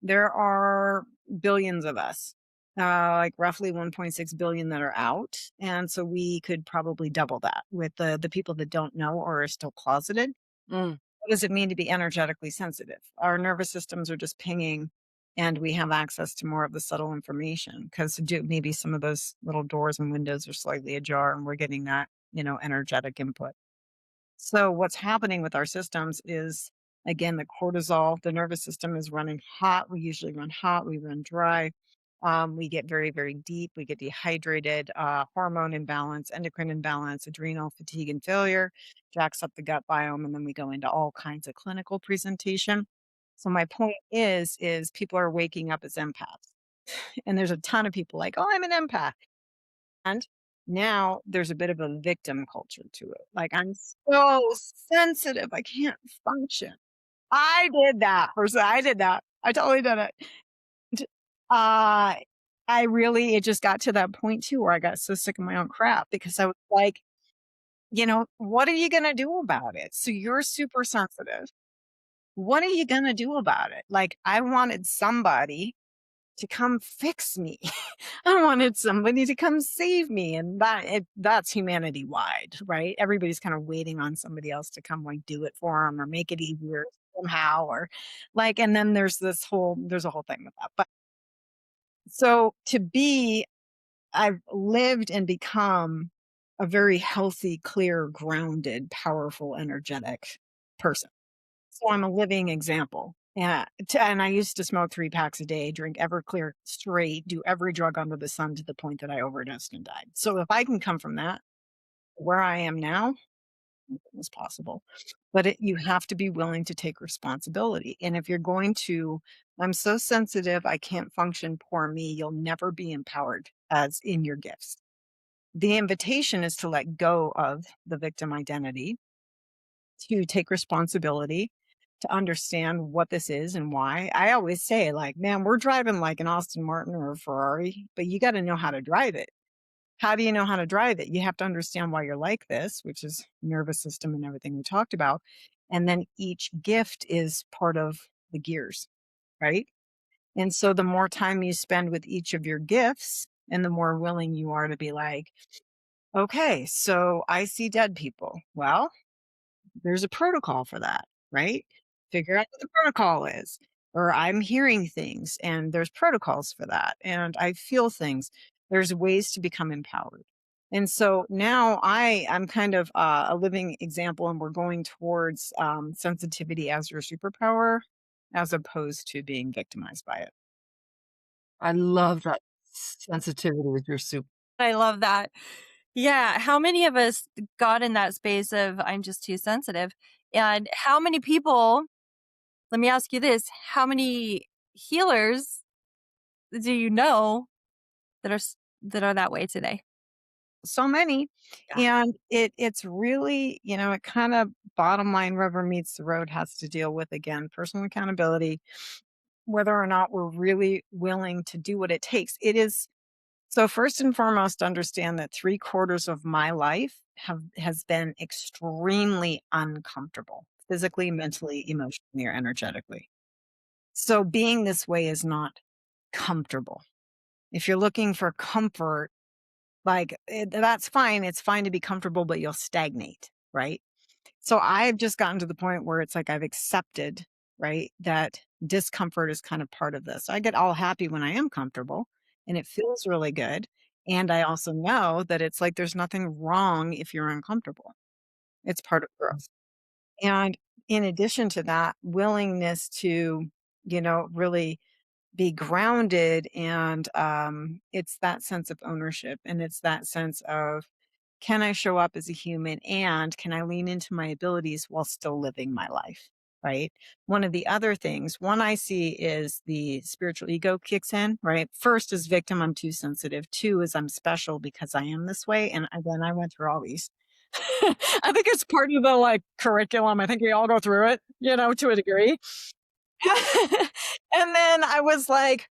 there are billions of us, like roughly 1.6 billion that are out. And so we could probably double that with the people that don't know or are still closeted. Mm. What does it mean to be energetically sensitive? Our nervous systems are just pinging and we have access to more of the subtle information because maybe some of those little doors and windows are slightly ajar and we're getting that, energetic input. So what's happening with our systems is again the cortisol, the nervous system is running hot. We usually run hot, we run dry. We get very, very deep. We get dehydrated, hormone imbalance, endocrine imbalance, adrenal fatigue and failure, jacks up the gut biome, and then we go into all kinds of clinical presentation. So my point is people are waking up as empaths. And there's a ton of people like, oh, I'm an empath. And now there's a bit of a victim culture to it. Like, I'm so sensitive, I can't function. I did that. First, I did that. I totally did it. D- Uh, it just got to that point too where I got so sick of my own crap because I was like, what are you going to do about it? So you're super sensitive. What are you going to do about it? Like, I wanted somebody to come fix me. I wanted somebody to come save me. And that's humanity wide, right? Everybody's kind of waiting on somebody else to come like do it for them or make it easier somehow or like, and then there's a whole thing with that. But so I've lived and become a very healthy, clear, grounded, powerful, energetic person. So I'm a living example. Yeah, and I used to smoke 3 packs a day, drink Everclear straight, do every drug under the sun to the point that I overdosed and died. So if I can come from that, where I am now, as possible. But you have to be willing to take responsibility. And if you're going to, I'm so sensitive, I can't function, poor me, you'll never be empowered as in your gifts. The invitation is to let go of the victim identity, to take responsibility, to understand what this is and why. I always say, like, man, we're driving like an Aston Martin or a Ferrari, but you got to know how to drive it. How do you know how to drive it? You have to understand why you're like this, which is nervous system and everything we talked about. And then each gift is part of the gears, right? And so the more time you spend with each of your gifts and the more willing you are to be like, okay, so I see dead people. Well, there's a protocol for that, right? Figure out what the protocol is. Or I'm hearing things and there's protocols for that. And I feel things. There's ways to become empowered. And so now I'm kind of a living example, and we're going towards sensitivity as your superpower as opposed to being victimized by it. I love that sensitivity with your soup. I love that. Yeah, how many of us got in that space of I'm just too sensitive? And how many people, let me ask you this, how many healers do you know that that are that way today? So many. Yeah. And it's really, it kind of bottom line rubber meets the road has to deal with, again, personal accountability, whether or not we're really willing to do what it takes. It is so first and foremost, understand that 3/4 of my life has been extremely uncomfortable, physically, mentally, emotionally, or energetically. So being this way is not comfortable. If you're looking for comfort, like that's fine. It's fine to be comfortable, but you'll stagnate, right? So I've just gotten to the point where it's like I've accepted, right, that discomfort is kind of part of this. I get all happy when I am comfortable and it feels really good. And I also know that it's like there's nothing wrong if you're uncomfortable. It's part of growth. And in addition to that, willingness to, really be grounded, and it's that sense of ownership, and it's that sense of, can I show up as a human and can I lean into my abilities while still living my life? Right. One of the other things, one I see is the spiritual ego kicks in, right? First is victim, I'm too sensitive. Two is I'm special because I am this way. And then I went through all these. I think it's part of the like curriculum. I think we all go through it, to a degree. And then I was like,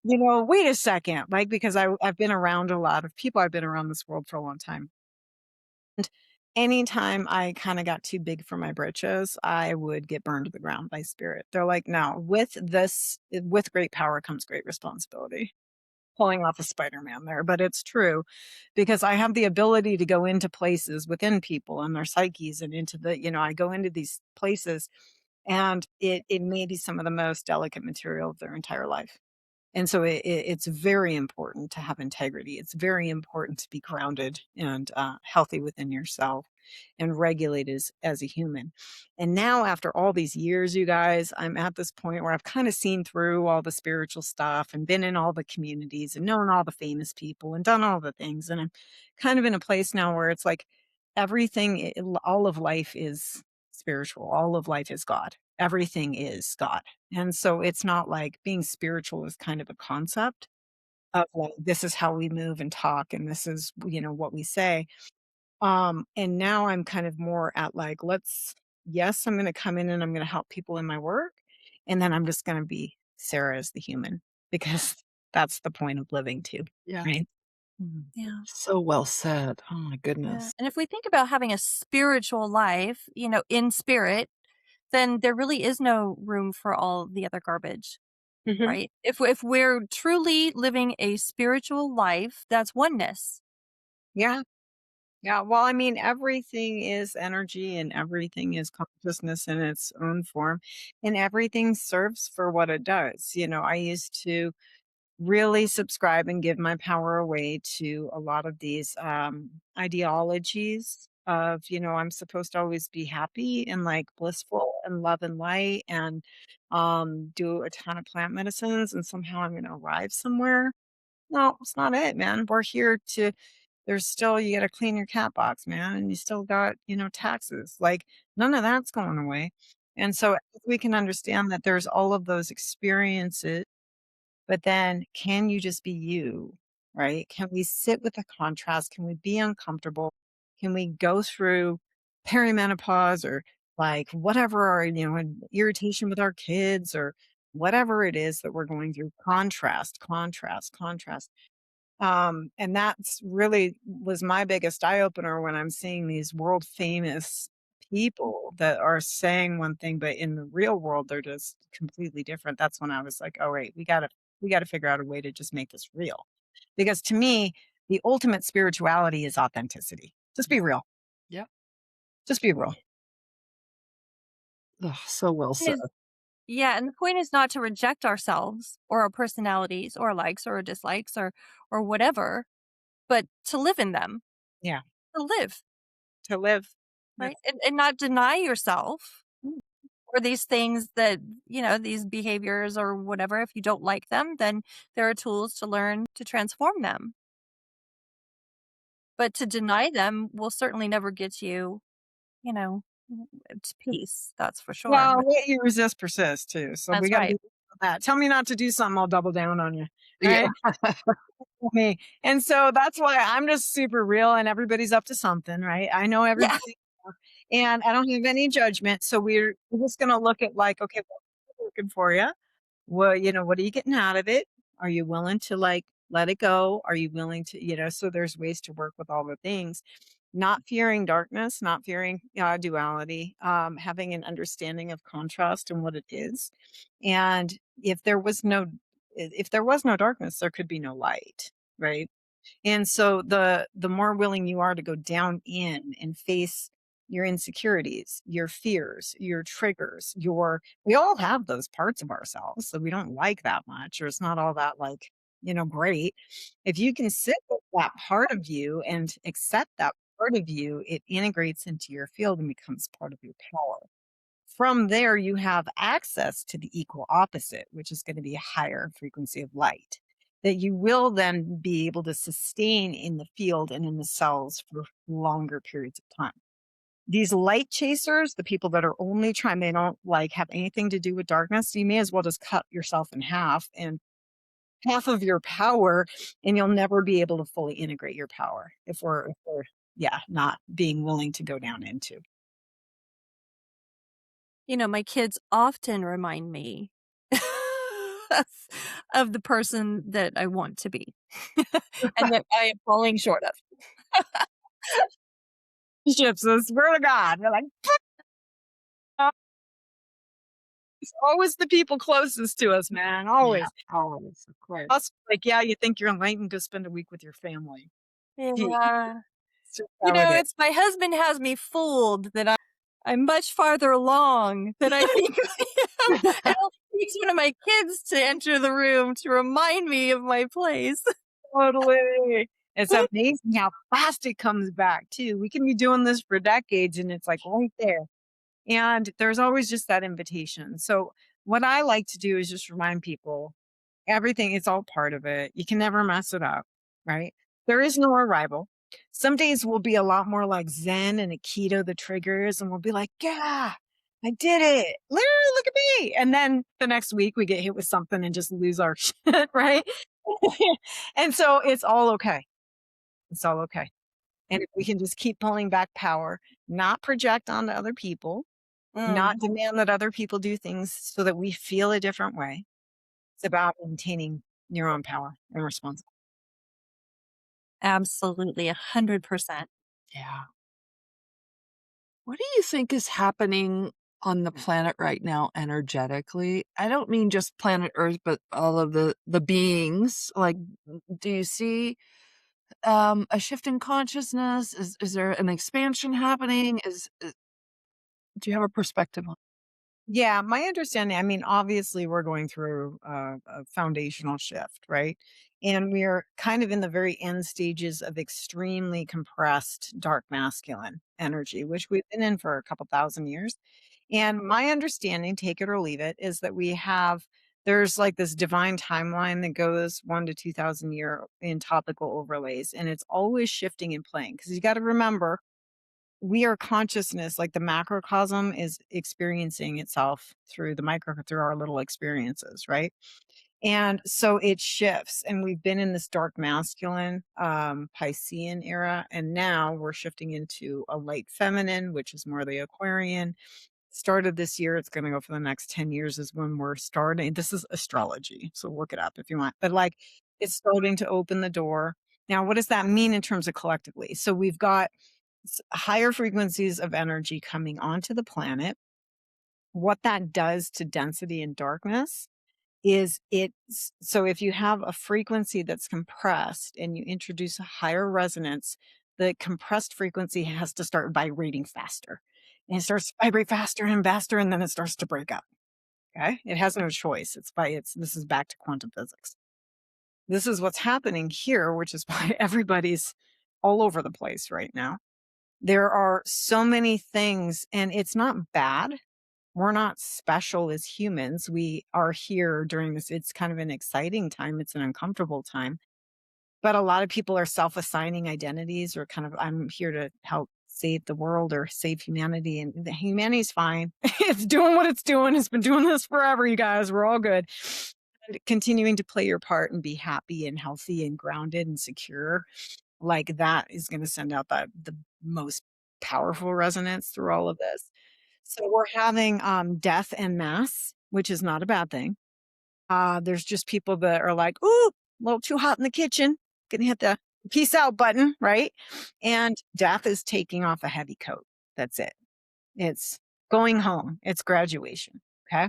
wait a second, like, because I've been around a lot of people. I've been around this world for a long time. And anytime I kinda got too big for my britches, I would get burned to the ground by spirit. They're like, "No, with great power comes great responsibility." Pulling off a Spider-Man there, but it's true because I have the ability to go into places within people and their psyches and into I go into these places, and it may be some of the most delicate material of their entire life. And so it's very important to have integrity. It's very important to be grounded and healthy within yourself and regulated as a human. And now, after all these years, you guys, I'm at this point where I've kind of seen through all the spiritual stuff and been in all the communities and known all the famous people and done all the things. And I'm kind of in a place now where it's like everything, all of life is spiritual, all of life is God. Everything is God. And so it's not like being spiritual is kind of a concept of like, this is how we move and talk, and this is, what we say. And now I'm kind of more at like, yes, I'm going to come in and I'm going to help people in my work. And then I'm just going to be Sarah as the human because that's the point of living too. Yeah. Right. Mhm. Yeah. So well said. Oh my Yeah. goodness. And if we think about having a spiritual life, in spirit, then there really is no room for all the other garbage, Hmm. right? If we're truly living a spiritual life, that's oneness. Yeah. Yeah, well, I mean, everything is energy and everything is consciousness in its own form, and everything serves for what it does. I used to really subscribe and give my power away to a lot of these ideologies of, I'm supposed to always be happy and like blissful and love and light and do a ton of plant medicines and somehow I'm going to arrive somewhere. No, it's not it, man. We're here to there's still, you got to clean your cat box, man. And you still got, taxes. Like none of that's going away. And so if we can understand that there's all of those experiences, but then can you just be you, right? Can we sit with the contrast? Can we be uncomfortable? Can we go through perimenopause or like whatever our, an irritation with our kids or whatever it is that we're going through? Contrast, contrast, contrast. And that's really was my biggest eye opener when I'm seeing these world famous people that are saying one thing, but in the real world, they're just completely different. That's when I was like, oh, wait, we gotta figure out a way to just make this real. Because to me, the ultimate spirituality is authenticity. Just be real. Yep. Just be real. Ugh, so well said. Yeah, and the point is not to reject ourselves or our personalities or likes or dislikes or whatever, but to live in them, Yeah. to live, To live. right? That's And not deny yourself mm, or these things that, these behaviors or whatever. If you don't like them, then there are tools to learn to transform them. But to deny them will certainly never get you, you know, to peace. That's for sure. well, But what you resist persists too. So we that's gotta be right. that. Tell me not to do something, I'll double down on you. Yeah. Right? Me. And so that's why I'm just super real and everybody's up to something, right? I know Yeah. everybody and I don't have any judgment. So we're just gonna look at like, okay, what's working for you? Well, what are you getting out of it? Are you willing to like let it go? Are you willing to, so there's ways to work with all the things. Not fearing darkness, not fearing duality, having an understanding of contrast and what it is. And if there was no if there was no darkness, there could be no light, right? And so the more willing you are to go down in and face your insecurities, your fears, your triggers, we all have those parts of ourselves that we don't like that much, or it's not all that like, great. If you can sit with that part of you and accept that part of you, it integrates into your field and becomes part of your power. From there, you have access to the equal opposite, which is going to be a higher frequency of light that you will then be able to sustain in the field and in the cells for longer periods of time. These light chasers, the people that are only trying, they don't like have anything to do with darkness. You may as well just cut yourself in half and half of your power, and you'll never be able to fully integrate your power if we're yeah, not being willing to go down into. My kids often remind me of of the person that I want to be and that I am falling short of. Ships, I swear to God. They're like, it's always the people closest to us, man. Yeah, Always. always, of course. Us, like, yeah, you think you're enlightened, go spend a week with your family. Gee, Yeah. it's just how it is. It's my husband has me fooled that I'm much farther along than I think I am. And it takes one of my kids to enter the room to remind me of my place. Totally. It's amazing how fast it comes back too. We can be doing this for decades and it's like right there. And there's always just that invitation. So what I like to do is just remind people everything is all part of it. You can never mess it up, right? There is no arrival. Some days will be a lot more like Zen and Aikido, the triggers, and we'll be like, yeah, I did it. Look at me. And then the next week we get hit with something and just lose our shit, right? And so it's all okay. It's all okay. And if we can just keep pulling back power, not project onto other people, Mm, not demand that other people do things so that we feel a different way. It's about maintaining your own power and responsibility. absolutely, 100%. Yeah. What do you think is happening on the planet right now energetically? I don't mean just planet Earth, but all of the beings. Like, do you see a shift in consciousness? Is there an expansion happening? Do you have a perspective on? Yeah, my understanding, I mean, obviously we're going through a foundational shift, right? And we're kind of in the very end stages of extremely compressed dark masculine energy, which we've been in for a couple thousand years. And my understanding, take it or leave it, is that we have there's like this divine timeline that goes 1 to 2,000 year in topical overlays, and it's always shifting and playing. Because you got to remember, we are consciousness, like the macrocosm is experiencing itself through the micro, through our little experiences, right? And so it shifts, and we've been in this dark masculine, Piscean era, and now we're shifting into a light feminine, which is more the Aquarian. Start of this year, it's going to go for the next 10 years is when we're starting. This is astrology, so look it up if you want. But like, it's starting to open the door. Now, what does that mean in terms of collectively? So we've got higher frequencies of energy coming onto the planet. What that does to density and darkness is it's so if you have a frequency that's compressed and you introduce a higher resonance, the compressed frequency has to start vibrating faster. And it starts to vibrate faster and faster, and then it starts to break up. Okay. It has no choice. This is back to quantum physics. This is what's happening here, which is why everybody's all over the place right now. There are so many things, and it's not bad. We're not special as humans. We are here during this. It's kind of an exciting time. It's an uncomfortable time. But a lot of people are self assigning identities or kind of, I'm here to help save the world or save humanity. And the humanity's fine. It's doing what it's doing. It's been doing this forever, you guys. We're all good. And continuing to play your part and be happy and healthy and grounded and secure, like that is going to send out the most powerful resonance through all of this. So we're having death en masse, which is not a bad thing. There's just people that are like, ooh, a little too hot in the kitchen. Gonna hit the peace out button, right? And death is taking off a heavy coat. That's it. It's going home. It's graduation. Okay.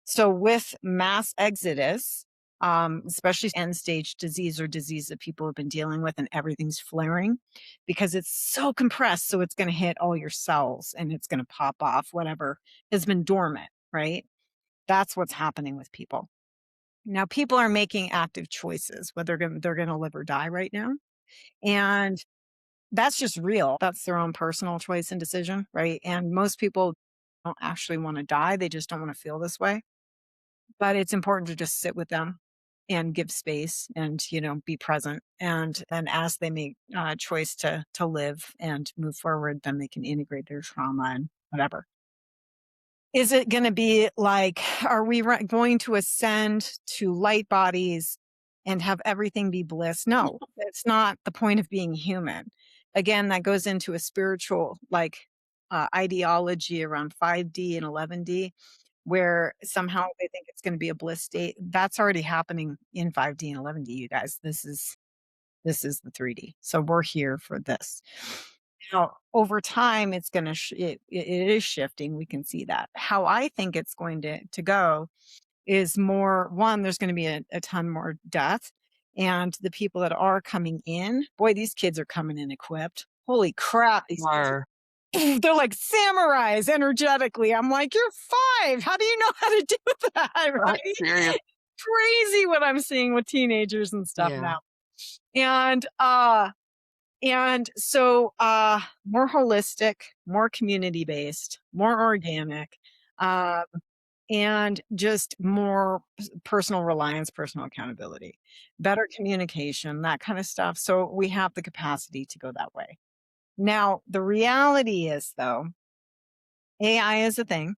So with mass exodus, especially end stage disease or disease that people have been dealing with and everything's flaring because it's so compressed. So it's going to hit all your cells and it's going to pop off whatever has been dormant, right? That's what's happening with people. Now, people are making active choices, whether they're going to live or die right now. And that's just real. That's their own personal choice and decision, right? And most people don't actually want to die. They just don't want to feel this way. But it's important to just sit with them and give space and, be present. And then as they make a choice to live and move forward, then they can integrate their trauma and whatever. Is it going to be like, are we going to ascend to light bodies and have everything be bliss? No, it's not the point of being human. Again, that goes into a spiritual ideology around 5D and 11D, where somehow they think it's going to be a bliss state. That's already happening in 5D and 11D, you guys. This is the 3D. So we're here for this. Now, over time, it's going to, it is shifting. We can see that. How I think it's going to go is more, one, there's going to be a ton more death. And the people that are coming in, boy, these kids are coming in equipped. Holy crap. These kids Are they're like samurais energetically. I'm like, you're 5. How do you know how to do that? Right? serious. Crazy what I'm seeing with teenagers and stuff Yeah. now. And so more holistic, more community based, more organic, and just more personal reliance, personal accountability, better communication, that kind of stuff. So we have the capacity to go that way. Now, the reality is, though, AI is a thing.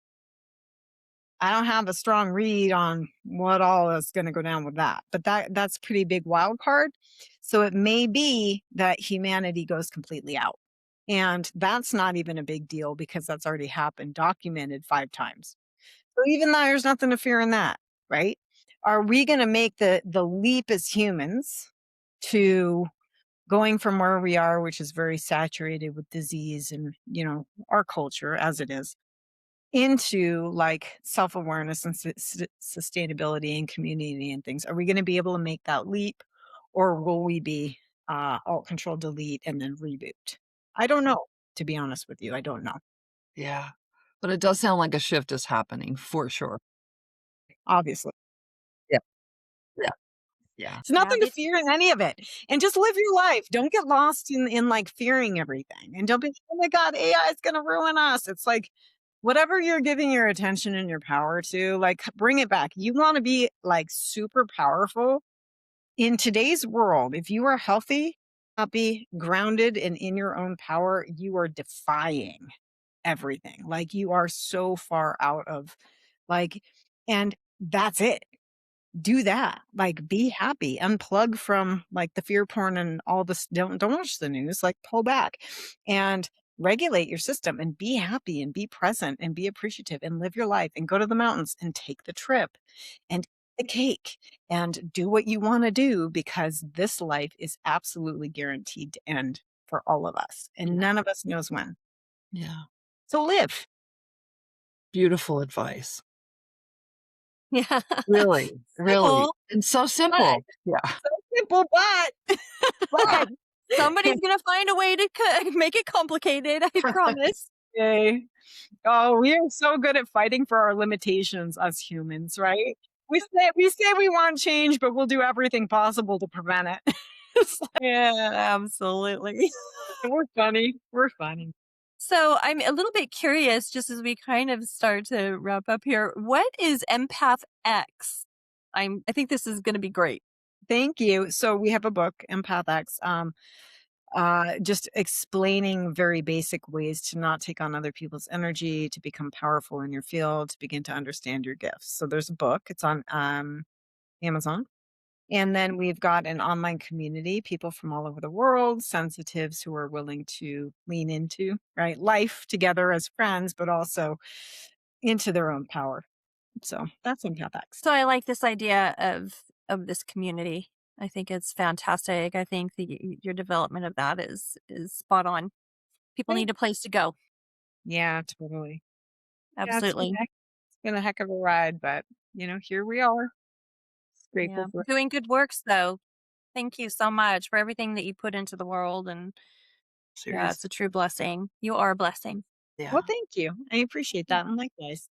I don't have a strong read on what all is going to go down with that, but that's a pretty big wild card. So it may be that humanity goes completely out. And that's not even a big deal because that's already happened, documented 5 times. So even though there's nothing to fear in that, right? Are we going to make the leap as humans to going from where we are, which is very saturated with disease and, our culture as it is, into like self-awareness and sustainability and community and things? Are we going to be able to make that leap, or will we be alt control delete and then reboot? I don't know, to be honest with you. I don't know. Yeah. But it does sound like a shift is happening for sure. Obviously, Yeah. Yeah. Yeah. it's Yeah, nothing to fear in any of it, and just live your life. Don't get lost in like fearing everything, and don't be, oh my god, AI is going to ruin us. It's like, Whatever you're giving your attention and your power to, like, bring it back. You want to be like super powerful in today's world. If you are healthy, happy, grounded, and in your own power, you are defying everything. Like, you are so far out of, like, and that's it. Do that. Like, be happy. Unplug from, like, the fear porn and all this. Don't watch the news. Like, pull back and regulate your system and be happy and be present and be appreciative and live your life and go to the mountains and take the trip and eat the cake and do what you want to do, because this life is absolutely guaranteed to end for all of us, and Yeah. none of us knows when. Yeah. So live. Beautiful advice. Yeah. Really, really, Simple, and so but simple. Yeah. So simple, but somebody's gonna find a way to make it complicated, I promise. Yay. Oh, we are so good at fighting for our limitations as humans, right? We say we want change, but we'll do everything possible to prevent it. It's like, Yeah, absolutely. we're funny. We're funny. So I'm a little bit curious, just as we kind of start to wrap up here. What is EmpathX? I think this is going to be great. Thank you. So we have a book, EmpathX, just explaining very basic ways to not take on other people's energy, to become powerful in your field, to begin to understand your gifts. So there's a book. It's on Amazon. And then we've got an online community, people from all over the world, sensitives who are willing to lean into, right, life together as friends, but also into their own power. So that's EmpathX. So I like this idea of this community. I think it's fantastic. I think your development of that is spot on. People Thank- need a place to go. Yeah, totally. Yeah, Absolutely. it's been a heck of a ride, but here we are. Yeah. Grateful for it. Doing good works though. Thank you so much for everything that you put into the world, and yeah, Serious. it's a true blessing. You are a blessing. Well, Yeah. thank you. I appreciate that. And likewise.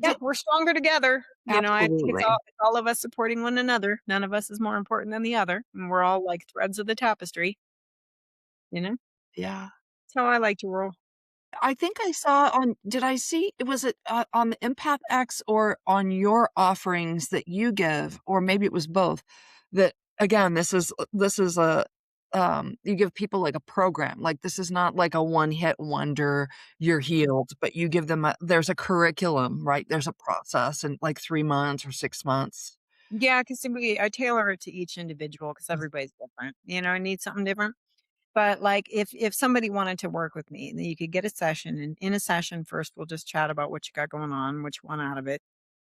Yeah, Di we're stronger together. I think Absolutely. it's all of us supporting one another. None of us is more important than the other. And we're all like threads of the tapestry, you know? Yeah. That's how I like to roll. I think I saw on did I see was it, on the Empath X or on your offerings that you give, or maybe it was both, that again, this is a, you give people like a program, like, this is not like a one-hit wonder, you're healed, but you give them there's a curriculum, right? There's a process in, like, 3 months or 6 months. Yeah, because I tailor it to each individual because Mm. everybody's different. I need something different. But like if somebody wanted to work with me, then you could get a session. And in a session, first we'll just chat about what you got going on, what you want out of it.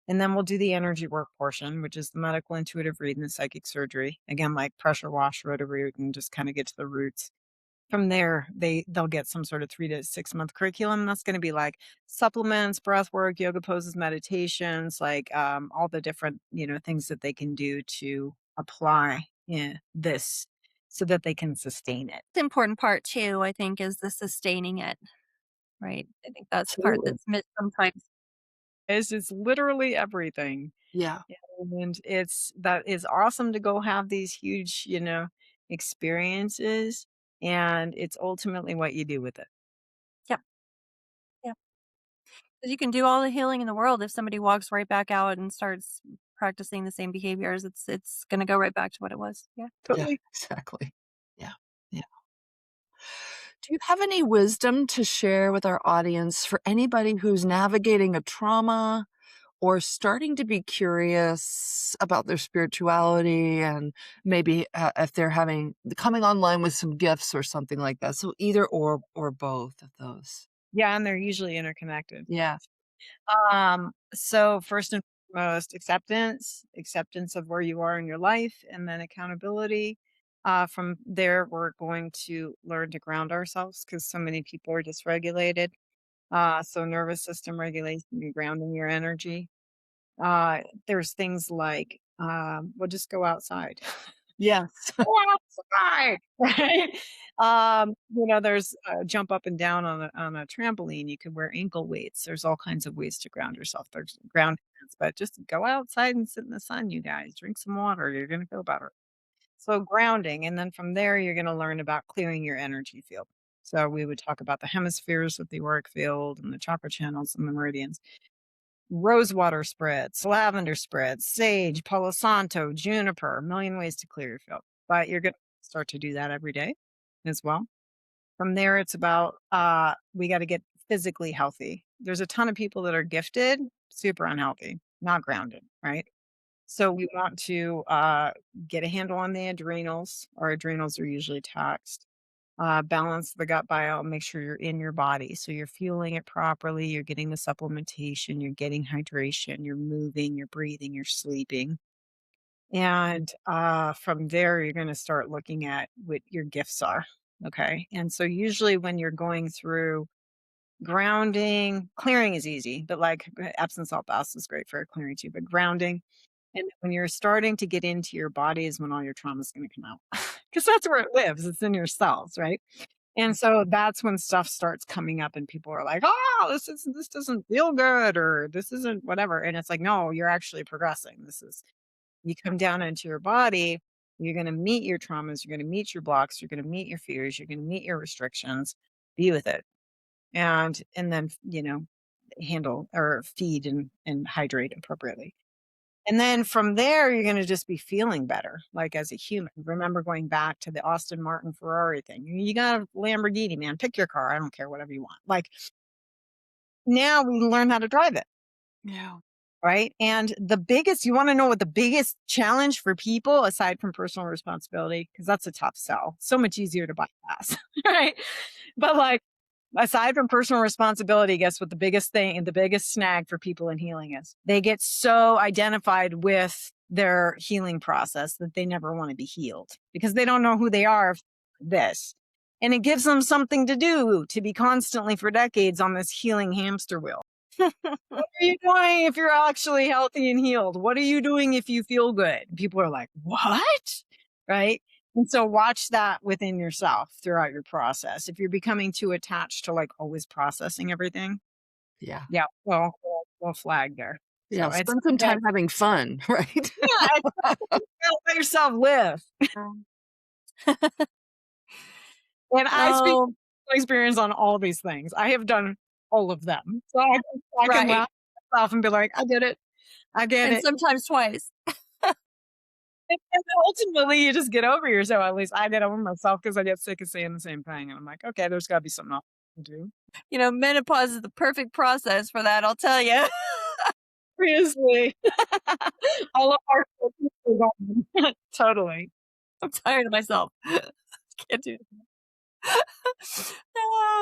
And then we'll do the energy work portion, which is the medical intuitive read and the psychic surgery. Again, like pressure wash, root, and just kind of get to the roots. From there, they'll get some sort of 3 to 6 month curriculum. That's going to be like supplements, breath work, yoga poses, meditations, like all the different things that they can do to apply this so that they can sustain it. The important part too, I think, is the sustaining it, right? I think that's the part Absolutely. that's missed sometimes. It's literally everything. Yeah. And that is awesome to go have these huge, experiences. And it's ultimately what you do with it. Yep. Yep. 'Cause you can do all the healing in the world if somebody walks right back out and starts practicing the same behaviors. It's gonna go right back to what it was. Yeah. Yeah, Totally. exactly. Yeah. Yeah. Do you have any wisdom to share with our audience for anybody who's navigating a trauma or starting to be curious about their spirituality, and maybe if they're having coming online with some gifts or something like that? So either or both of those. Yeah. And they're usually interconnected. Yeah. So first and foremost, acceptance of where you are in your life, and then accountability. From there, we're going to learn to ground ourselves because so many people are dysregulated. So nervous system regulation and grounding your energy. There's things like, we'll just go outside. Yes. Go outside, right? There's jump up and down on a trampoline. You can wear ankle weights. There's all kinds of ways to ground yourself. There's ground hands, but just go outside and sit in the sun, you guys. Drink some water. You're gonna feel better. So grounding, and then from there, you're gonna learn about clearing your energy field. So we would talk about the hemispheres with the auric field and the chakra channels and the meridians. Rosewater spritz, lavender spritz, sage, palo santo, juniper, a million ways to clear your field. But you're going to start to do that every day as well. From there, it's about we got to get physically healthy. There's a ton of people that are gifted, super unhealthy, not grounded, right? So we want to get a handle on the adrenals. Our adrenals are usually taxed. Balance the gut bile, make sure you're in your body. So you're fueling it properly, you're getting the supplementation, you're getting hydration, you're moving, you're breathing, you're sleeping. And from there, you're going to start looking at what your gifts are. Okay. And so usually when you're going through grounding, clearing is easy, but like Epsom salt baths is great for clearing too, but grounding. And when you're starting to get into your body is when all your trauma is going to come out because that's where it lives. It's in your cells, right? And so that's when stuff starts coming up and people are like, "Oh, this doesn't feel good," or "This isn't whatever." And it's like, "No, you're actually progressing. This is you come down into your body, you're going to meet your traumas, you're going to meet your blocks, you're going to meet your fears, you're going to meet your restrictions, be with it." And then, handle or feed and hydrate appropriately. And then from there, you're going to just be feeling better, like as a human. Remember going back to the Austin Martin Ferrari thing. You got a Lamborghini, man. Pick your car. I don't care, whatever you want. Like now we learn how to drive it, Yeah. right? And you want to know what the biggest challenge for people, aside from personal responsibility, because that's a tough sell. So much easier to bypass, right? But like, aside from personal responsibility, guess what the biggest thing and the biggest snag for people in healing is? They get so identified with their healing process that they never want to be healed because they don't know who they are. This. And it gives them something to do to be constantly for decades on this healing hamster wheel. What are you doing if you're actually healthy and healed? What are you doing if you feel good? People are like, what? Right? And so watch that within yourself throughout your process. If you're becoming too attached to like always processing everything, Yeah. yeah, well, we'll flag there. Yeah. So it's Spend some okay. time having fun, right? Yeah, it's let yourself live. And I speak Oh, from experience on all these things. I have done all of them. So I can right. laugh at myself and be like, I did it. I get And it. sometimes twice. And then ultimately, you just get over yourself. At least I get over myself because I get sick of saying the same thing. And I'm like, okay, there's got to be something else to do. Menopause is the perfect process for that, I'll tell you. Seriously. All of our focus is on- Totally. I'm tired of myself. Can't do it.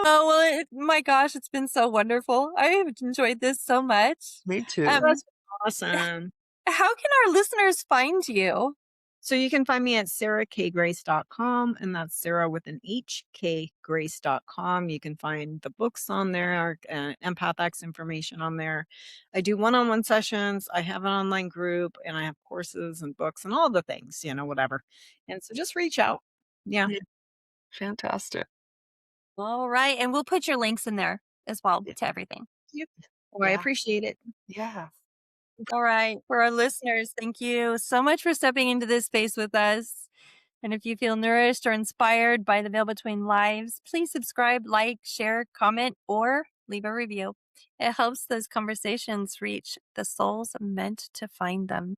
Oh, well, my gosh, it's been so wonderful. I have enjoyed this so much. Me too. Um, That's awesome. how can our listeners find you? So you can find me at sarahkgrace.com, and that's Sarah with an H, kgrace.com. You can find the books on there, EmpathX information on there. I do one-on-one sessions. I have an online group, and I have courses and books and all the things, whatever. And so just reach out. Yeah. Yeah. Fantastic. All right. And we'll put your links in there as well Yeah. to everything. Yep. Well, I Yeah. appreciate it. Yeah. All right. For our listeners, thank you so much for stepping into this space with us. And if you feel nourished or inspired by the Veil Between Lives, please subscribe, like, share, comment, or leave a review. It helps those conversations reach the souls meant to find them.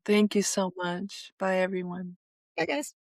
Thank you so much. Bye, everyone. Bye, guys.